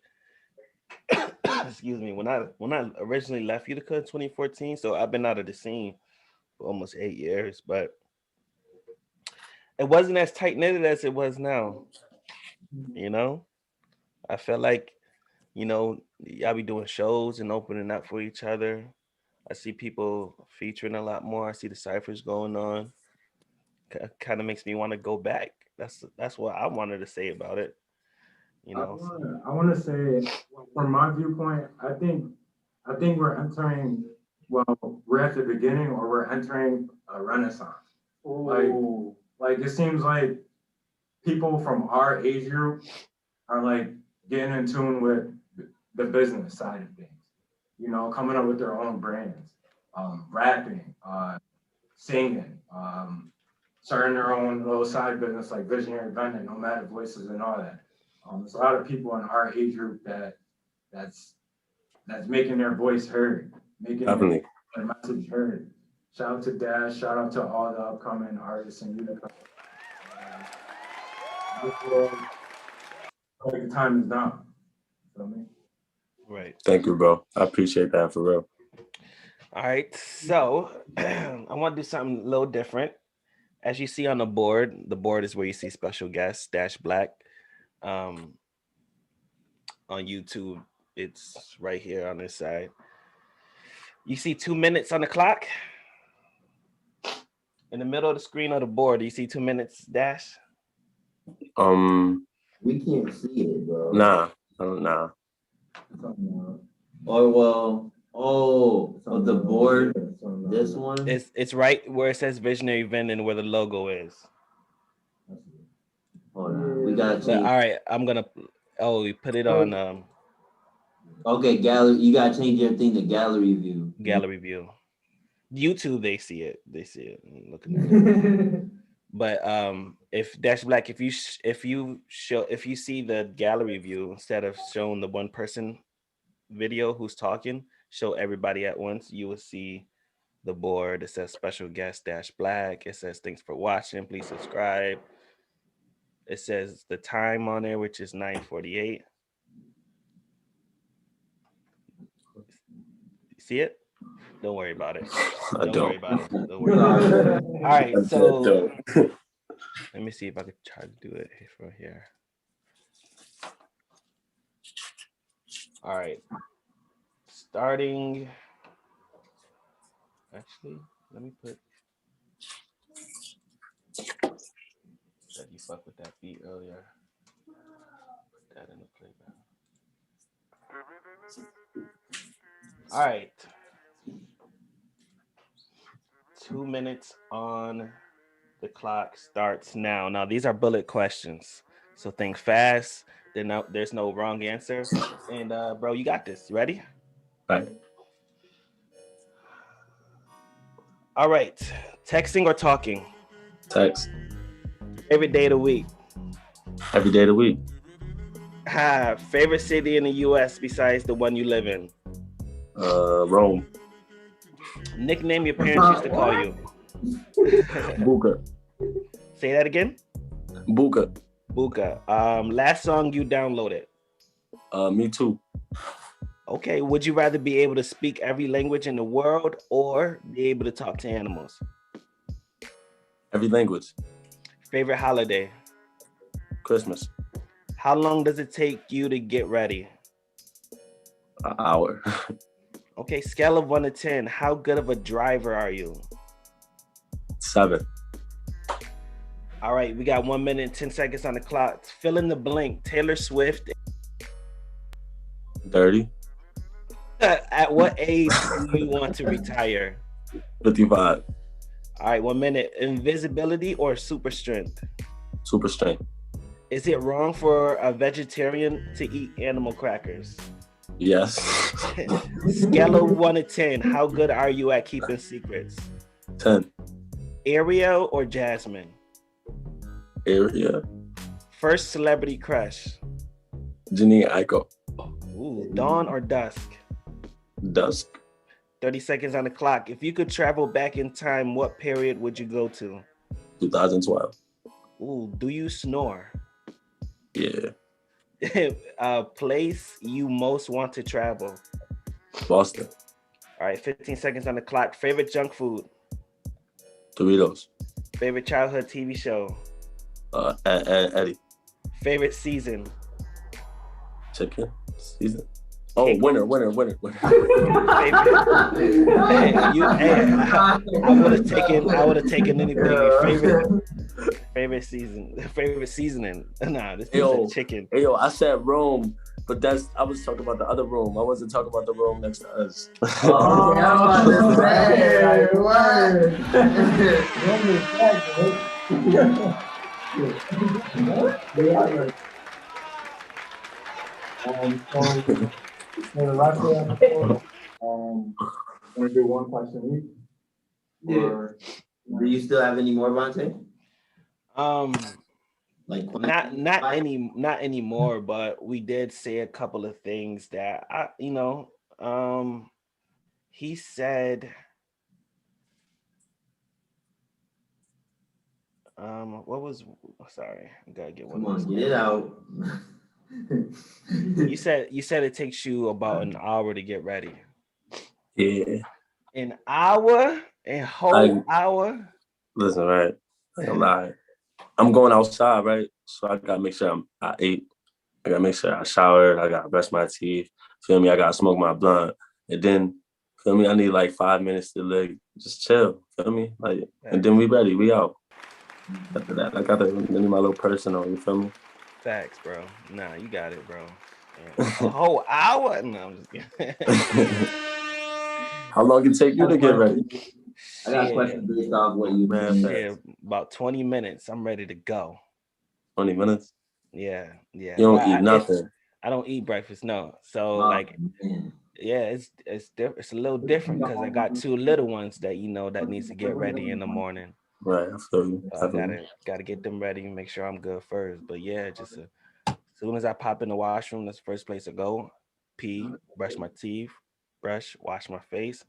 excuse me, when I originally left Utica in 2014, so I've been out of the scene for almost 8 years, but it wasn't as tight knitted as it was now. You know, I felt like, y'all be doing shows and opening up for each other. I see people featuring a lot more. I see the ciphers going on. Kind of makes me want to go back. That's what I wanted to say about it. I want to say, from my viewpoint, I think we're entering. Well, we're at the beginning, or we're entering a renaissance. Like it seems like people from our age group are like getting in tune with the business side of things. Coming up with their own brands, rapping, singing, starting their own little side business like Visionary Vante, Nomadic Voices, and all that. There's a lot of people in our age group that's making their voice heard, making their message heard. Shout out to Dash. Shout out to all the upcoming artists in Utica. Like the time is now. Feel me? Right. Thank you, bro. I appreciate that for real. All right. So I want to do something a little different. As you see on the board is where you see special guest _black. On YouTube, it's right here on this side. You see 2 minutes on the clock. In the middle of the screen of the board, you see 2 minutes dash. We can't see it, bro. Nah. The board. This one. It's right where it says Visionary Vent and where the logo is. Hold on. We gotta But, change. all right, I'm gonna. Oh, we put it on Okay, gallery. You gotta change your thing to gallery view. gallery view. YouTube, they see it. I'm looking at it. But if _black, if you see the gallery view instead of showing the one person video who's talking, show everybody at once, you will see the board. It says special guest _black. It says thanks for watching. Please subscribe. It says the time on there, which is 9:48. You see it? Don't worry about it. Don't worry about it. Don't worry about it. All right, so let me see if I could try to do it from here. All right. Starting. Actually, let me put. That you fuck with that beat earlier. Put that in the playback. All right. 2 minutes on the clock starts now. Now, these are bullet questions, so think fast. There's no wrong answer. And bro, you got this. You ready? Right. All right. Texting or talking? Text. Favorite day of the week? Every day of the week. Favorite city in the U.S. besides the one you live in? Rome. Nickname your parents used to call you? Buka. Say that again? Buka. Buka. Last song you downloaded? Me too. Okay. Would you rather be able to speak every language in the world or be able to talk to animals? Every language. Favorite holiday? Christmas. How long does it take you to get ready? An hour. Okay, scale of 1 to 10. How good of a driver are you? 7. All right, we got 1 minute and 10 seconds on the clock. Fill in the blank. Taylor Swift. 30. At what age do you want to retire? 55. All right, 1 minute. Invisibility or super strength? Super strength. Is it wrong for a vegetarian to eat animal crackers? Yes. Scale of 1 to 10. How good are you at keeping secrets? 10. Ariel or Jasmine? Area. First celebrity crush? Janine Aiko. Ooh, dawn or dusk? Dusk. 30 seconds on the clock. If you could travel back in time, what period would you go to? 2012. Ooh, do you snore? Yeah. Place you most want to travel? Boston. All right, 15 seconds on the clock. Favorite junk food? Doritos. Favorite childhood TV show? Eddie. Favorite season? Chicken. Season. Oh, winner. Hey, I would have taken anything. Favorite seasoning. Nah, this is chicken. Hey, I said Rome, but I was talking about the other Rome. I wasn't talking about the Rome next to us. Want to do one question each? Yeah. Do you still have any more, Vante? Like not anymore, but we did say a couple of things that he said What was? Sorry, I gotta get one. Come of on, these get it out. You said it takes you about an hour to get ready. Yeah. An hour? A whole hour? Listen, right? I ain't gonna lie. I'm going outside, right? So I gotta make sure I ate. I gotta make sure I showered. I gotta brush my teeth. Feel me? I gotta smoke my blunt. And then, feel me? I need like 5 minutes to like just chill. Feel me? Like, and then we ready. We out. After that, I got my little personal. You feel me? Facts, bro. Nah, you got it, bro. Yeah. A whole hour? No, I'm just kidding. How long it take you to get ready? I got a question based off what you said. About 20 minutes. I'm ready to go. 20 minutes? Yeah. You don't eat nothing. I don't eat breakfast, no. So yeah, it's different. It's a little different because I got 2 little ones that that needs to get ready in the morning. Right, I feel you. I gotta get them ready and make sure I'm good first. But yeah, just as soon as I pop in the washroom, that's the first place I go. Pee, brush my teeth, wash my face,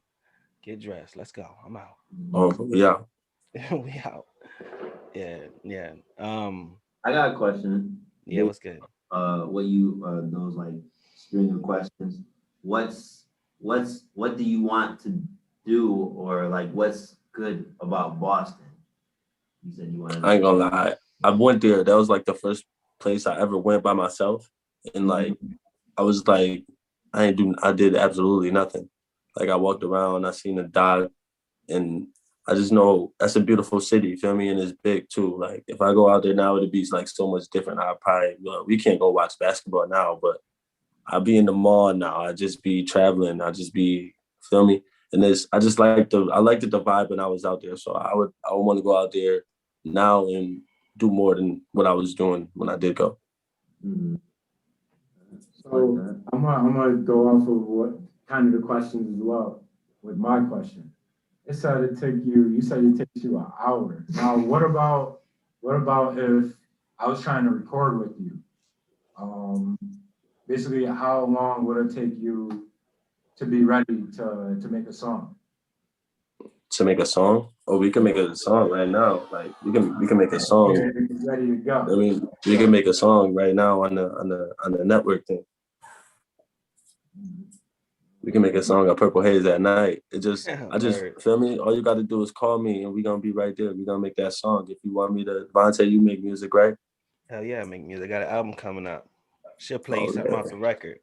get dressed. Let's go. I'm out. Oh yeah. We out. Yeah. I got a question. Yeah, what's good? What you those like string of questions? What do you want to do, or like what's good about Boston? You said you wanted. I ain't gonna lie. I went there. That was like the first place I ever went by myself, and like I was like, I did absolutely nothing. Like I walked around, I seen a dog, and I just know that's a beautiful city. You feel me? And it's big too. Like if I go out there now, it'd be like so much different. I probably we can't go watch basketball now, but I'll be in the mall now. I just be traveling. I just be feel me. And I just like the vibe when I was out there. So I would want to go out there now and do more than what I was doing when I did go. Mm-hmm. So I'm gonna go off of what kind of the questions as well with my question. You said it takes you an hour. Now what about if I was trying to record with you? Basically how long would it take you to be ready to make a song? To make a song? Oh, we can make a song right now. Like we can make a song. Yeah, ready to go. I mean, we can make a song right now on the network thing. We can make a song at PurpleHaze at night. I just feel me. All you got to do is call me, and we gonna be right there. We gonna make that song. If you want me to, Vante, you make music, right? Hell yeah, I make music. I got an album coming up. Should play something off the record.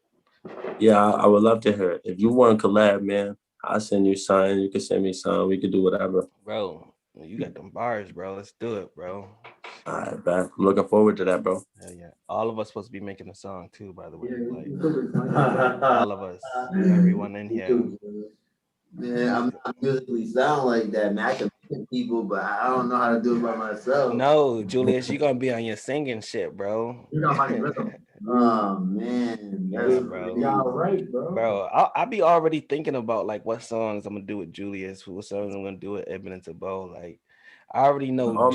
Yeah, I would love to hear it. If you want to collab, man, I'll send you something. You can send me something. We can do whatever. Bro, you got them bars, bro. Let's do it, bro. All right, man. I'm looking forward to that, bro. Hell yeah. All of us supposed to be making a song too, by the way. Like, all of us, everyone in here. Man, I'm not musically sound like that, man. I can pick people, but I don't know how to do it by myself. No, Julius, you're gonna be on your singing shit, bro. You got my rhythm. Oh man, yeah, bro. Yeah, right, bro. Bro, I'll be already thinking about like what songs I'm gonna do with Julius, what songs I'm gonna do with Eben and Tabo. Like, I already know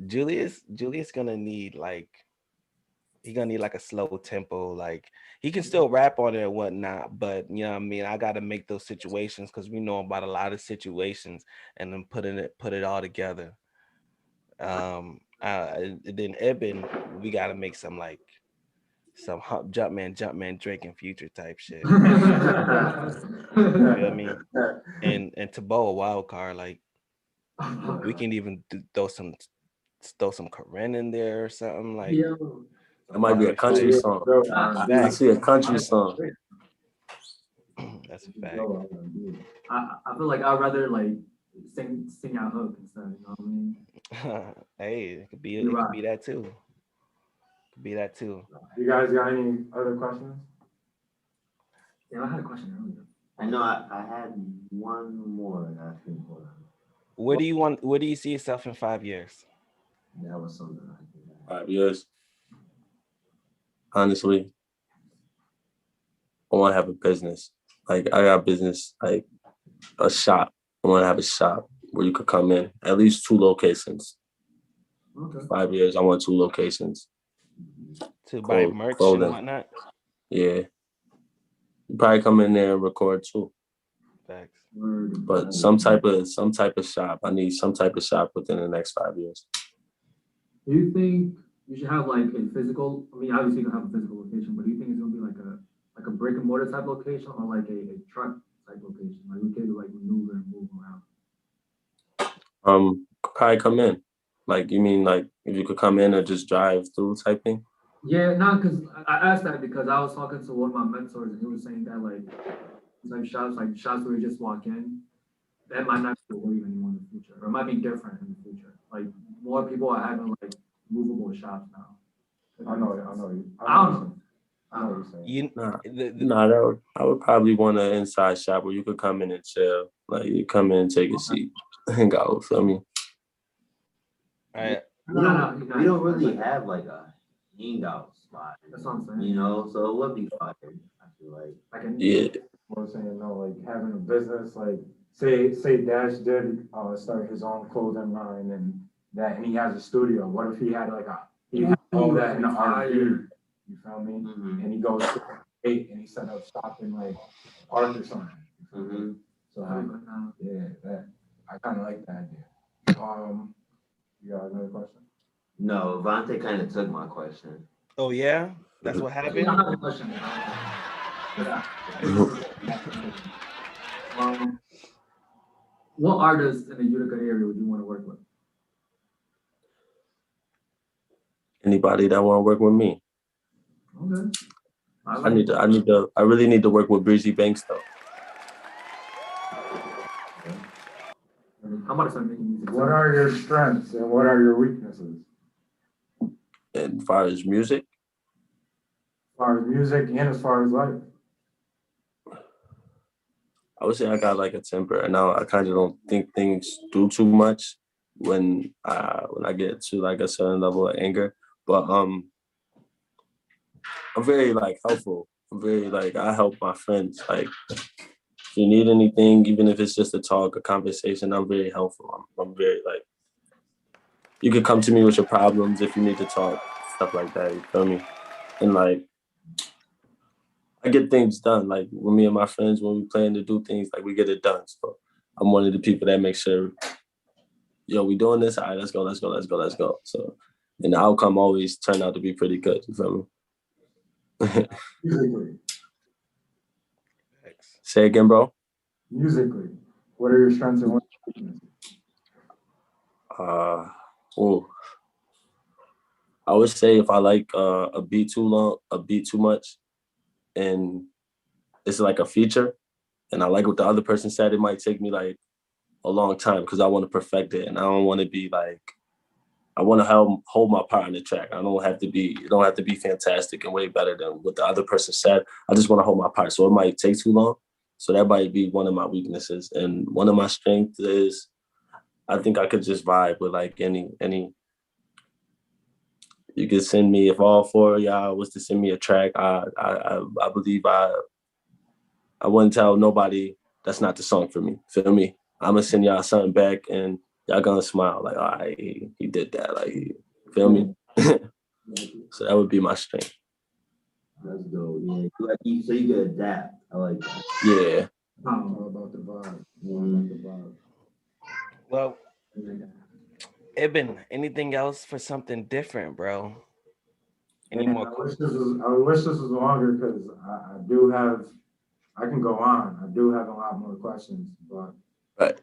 Julius gonna need like a slow tempo. Like he can still rap on it and whatnot, but you know what I mean. I gotta make those situations because we know about a lot of situations and then put it all together. Then Eben, we gotta make some like some Jumpman, Drake and Future type shit. You feel me? And Tabo a wild card. Like we can even throw some Corinne in there or something like. It might be a country song. I see a country song. That's a fact. I feel like I'd rather like sing out hook instead. You know what I mean? Hey, it could be that too. You guys got any other questions? Yeah, I had a question earlier. I know I had one more that I think. Where do you see yourself in 5 years? That was something I did. 5 years. Honestly, I want to have a business. Like I got business, like a shop. I want to have a shop where you could come in, at least 2 locations. Okay. 5 years, I want 2 locations. To buy merch and whatnot? Yeah. You probably come in there and record too. Facts. But some type of shop. I need some type of shop within the next 5 years. Do you think you should have like a physical, I mean, obviously you don't have a physical location, but do you think it's gonna be like a brick and mortar type location or like a truck type location? Like we could like maneuver and move around. Probably come in. Like, you mean like if you could come in or just drive through type thing? Yeah, no, because I asked that because I was talking to one of my mentors and he was saying that like shops where you just walk in, that might not be the wave anymore in the future, or it might be different in the future. Like more people are having like movable shops now. I know you. I know what you're saying. I would probably want an inside shop where you could come in and chill. Like you come in and take a seat and go. Feel me? All right. We don't really have like a hangout spot. That's what I'm saying. You know, so it would be fire. I feel like. Yeah. I was saying, no, like having a business, like say Dash did start his own clothing line and he has a studio. What if he had he had all that in the RV? You feel me? Mm-hmm. And he goes to 8 and he set up shop in like Park or something. Mm-hmm. So that I kind of like that idea. You got another question? No, Vante kind of took my question. Oh yeah, that's what happened. I have a question. What artists in the Utica area would you want to work with? Anybody that want to work with me. Okay. I really need to work with Breezy Banks though. How about some music? What are your strengths and what are your weaknesses? And as far as music? As far as music and as far as life? I would say I got like a temper, and now I kind of don't think things through too much when I get to like a certain level of anger. But I'm very like helpful. I'm very like I help my friends. Like if you need anything, even if it's just a talk, a conversation, I'm very helpful. I'm very like you could come to me with your problems if you need to talk, stuff like that. You feel me? And like I get things done. Like with me and my friends, when we plan to do things, like we get it done. So I'm one of the people that make sure, yo, we doing this. All right, let's go. So, and the outcome always turned out to be pretty good. You feel me? Musically. Say again, bro. Musically, what are your strengths and what are your weaknesses? I would say if I like a beat too much, and it's like a feature, and I like what the other person said, it might take me like a long time because I want to perfect it, and I don't want to be like, I want to hold my part on the track. It don't have to be fantastic and way better than what the other person said. I just want to hold my part, so it might take too long. So that might be one of my weaknesses, and one of my strengths is I think I could just vibe with like any. You could send me, if all 4 of y'all was to send me a track, I believe I wouldn't tell nobody that's not the song for me. Feel me? I'm gonna send y'all something back and y'all gonna smile like, all right, he did that. Like, feel me? So that would be my strength. That's dope. Yeah, so you could adapt. I like that. Yeah. All about the vibe. Well, Ibn, anything else for something different, bro? Any more questions? I wish this was longer because I can go on. I do have a lot more questions, but right.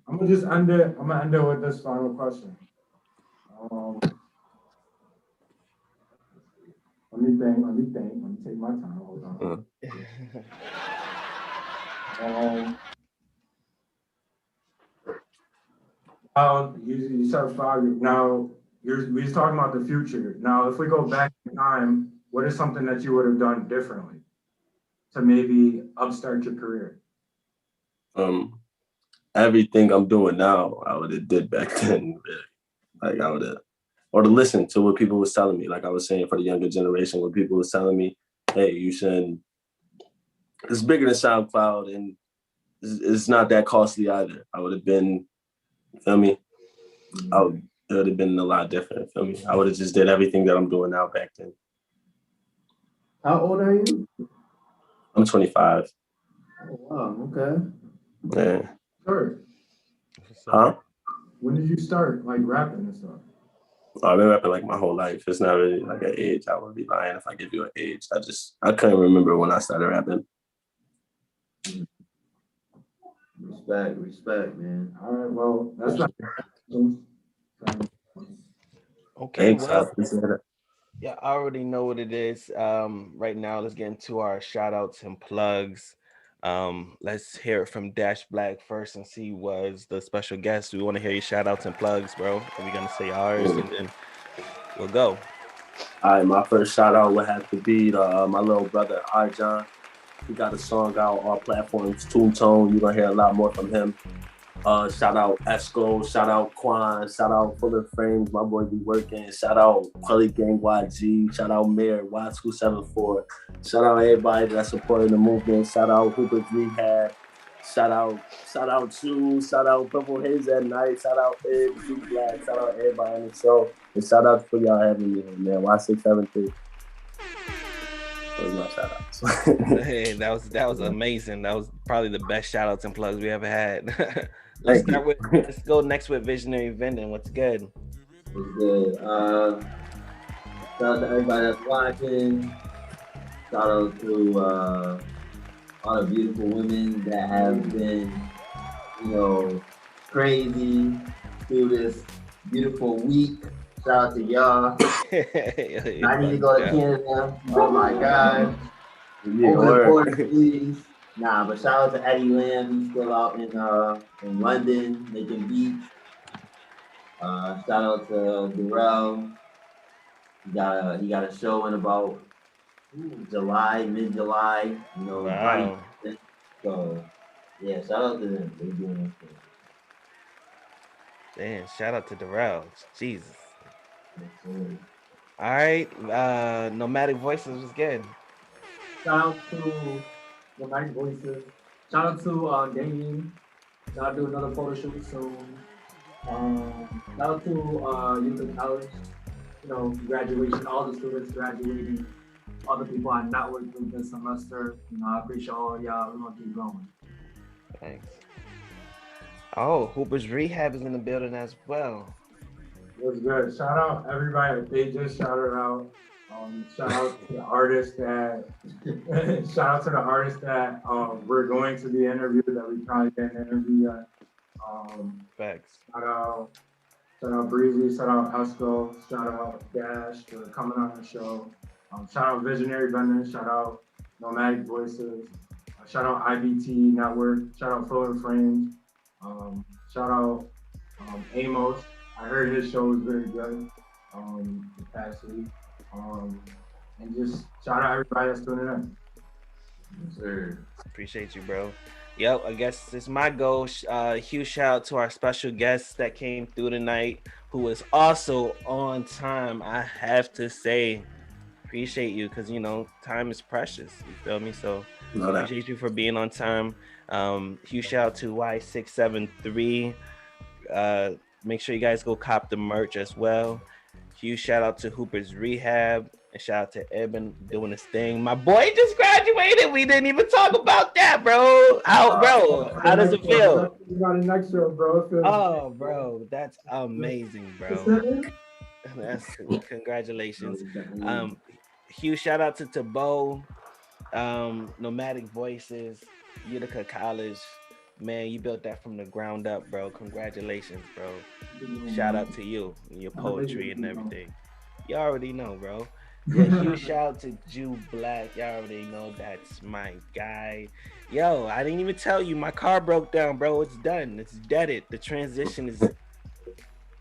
I'm gonna just end it. I'm gonna end it with this final question. Let me think. Let me take my time. Hold on. You said 5 years. Now, we're just talking about the future. Now, if we go back in time, what is something that you would have done differently to maybe upstart your career? Everything I'm doing now, I would have did back then. Like I would have, or to listen to what people was telling me. Like I was saying for the younger generation, what people was telling me, hey, you shouldn't. It's bigger than SoundCloud, and it's not that costly either. I would have been. Feel me? It would have been a lot different. Feel me? I would have just did everything that I'm doing now back then. How old are you? I'm 25. Wow, okay. Yeah. Start. Huh? When did you start like rapping and stuff? I've been rapping like my whole life. It's not really like an age. I would be lying if I give you an age. I couldn't remember when I started rapping. Respect, man. All right, well, that's not. Okay, Thanks, I well, appreciate it. yeah, I already know what it is. Right now, let's get into our shout outs and plugs. Let's hear it from Dash Black first and see was the special guest. We want to hear your shout outs and plugs, bro. And we're gonna say ours and then we'll go. All right, my first shout out would have to be my little brother Arjan. He got a song out on all platforms, Two Tone. You're gonna hear a lot more from him. Shout out Esco, shout out Quan, shout out Fuller Frames, my boy be working, shout out Khalif Gang YG, shout out Mayor Y274, shout out everybody that's supporting the movement, shout out Hooper's Rehab, shout out you, shout out PurpleHaze at night, shout out Ed, Zoo Black, shout out everybody on the show, and shout out for y'all having me here, man. Y673. Those are my shout outs. Hey, that was amazing. That was probably the best shout outs and plugs we ever had. Thank you. Let's go next with Visionary Vending. What's good? What's good? Shout out to everybody that's watching. Shout out to all the beautiful women that have been, crazy through this beautiful week. Shout out to y'all. I need to go to Canada. Oh my God. Yeah, Open the word. border, please. Nah, but shout out to Eddie Lamb. He's still out in London making beats. Shout out to Darrell. He got a show in about July, mid-July. Wow. So yeah, shout out to them. They're doing this thing. Damn, shout out to Darrell. Jesus. Absolutely. All right. Nomadic Voices was good. Shout out to the Night Voices. Shout out to Damien. Gotta do another photo shoot soon. Shout out to Youth in College. Graduation, all the students graduating, all the people I not worked with this semester. I appreciate all y'all. We're gonna keep going. Thanks. Oh, Hooper's Rehab is in the building as well. What's good? Shout out everybody. They just shouted out. Shout out to the artists that. We're going to be interviewed that we probably didn't interview yet. Facts. Shout out Breezy. Shout out Esco. Shout out Dash for coming on the show. Shout out Visionary Vendor. Shout out Nomadic Voices. Shout out IBT Network. Shout out Fuller Frames. Shout out Amos. I heard his show was very good the past week. And just shout out everybody that's tuning in. Yes, sir. Appreciate you, bro. Yep, I guess it's my goal. Huge shout out to our special guest that came through tonight, who was also on time. I have to say, appreciate you because time is precious. You feel me? So appreciate you for being on time. Huge shout out to Y673. Make sure you guys go cop the merch as well. Huge shout out to Hooper's Rehab and shout out to Eben doing his thing. My boy just graduated. We didn't even talk about that, bro. How does it feel? You got an extra, bro. Oh, bro, that's amazing, bro. That's congratulations. Huge shout out to Tabo, Nomadic Voices, Utica College. Man, you built that from the ground up, bro. Congratulations, bro. Shout out to you and your poetry and everything. You already know, bro. Yeah, huge shout out to Jew Black. Y'all already know that's my guy. Yo, I didn't even tell you my car broke down, bro. It's done. It's deaded. The transition is.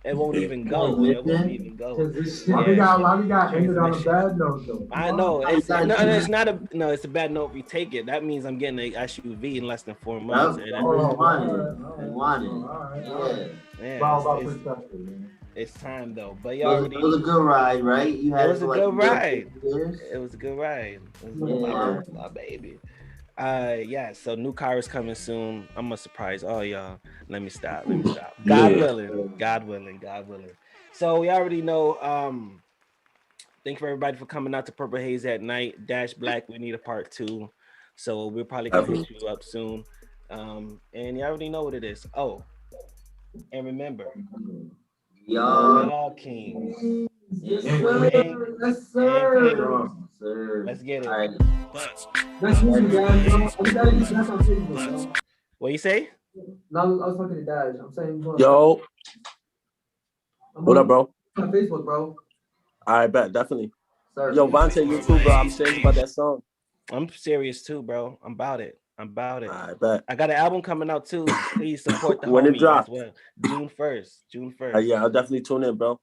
It won't even go. It won't even go. Why we got ended on a bad note though? I know. It's not a it's a bad note if you take it. That means I'm getting an SUV in less than 4 months. It's time though. But y'all it was a good ride, right? It was a good ride. It was a good ride. It was my baby. Yeah, so new car is coming soon. I'm gonna surprise all y'all. Let me stop. God willing. So we already know. Thank you for everybody for coming out to PurpleHaze at night. Dash Black, we need a part 2. So we're probably gonna hit you up soon. And you already know what it is. Oh, and remember, y'all kings. Yes, Yeah. sir. Yes, sir. Sir. Let's get it. All right. That's me, guys. Everybody just that's on Facebook, bro. What you say? No, I was talking to Dad. I'm saying, bro. Yo, what up, bro? On Facebook, bro. I bet, definitely. Sir. Yo, Vante, you too, bro. I'm serious about that song. I'm serious too, bro. I'm about it. I bet. I got an album coming out too. Please support the When it homie drop? as well. June 1st. Yeah, I'll definitely tune in, bro.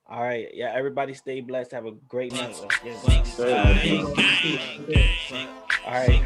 All right. Yeah, everybody stay blessed. Have a great night. Let's get it. All right.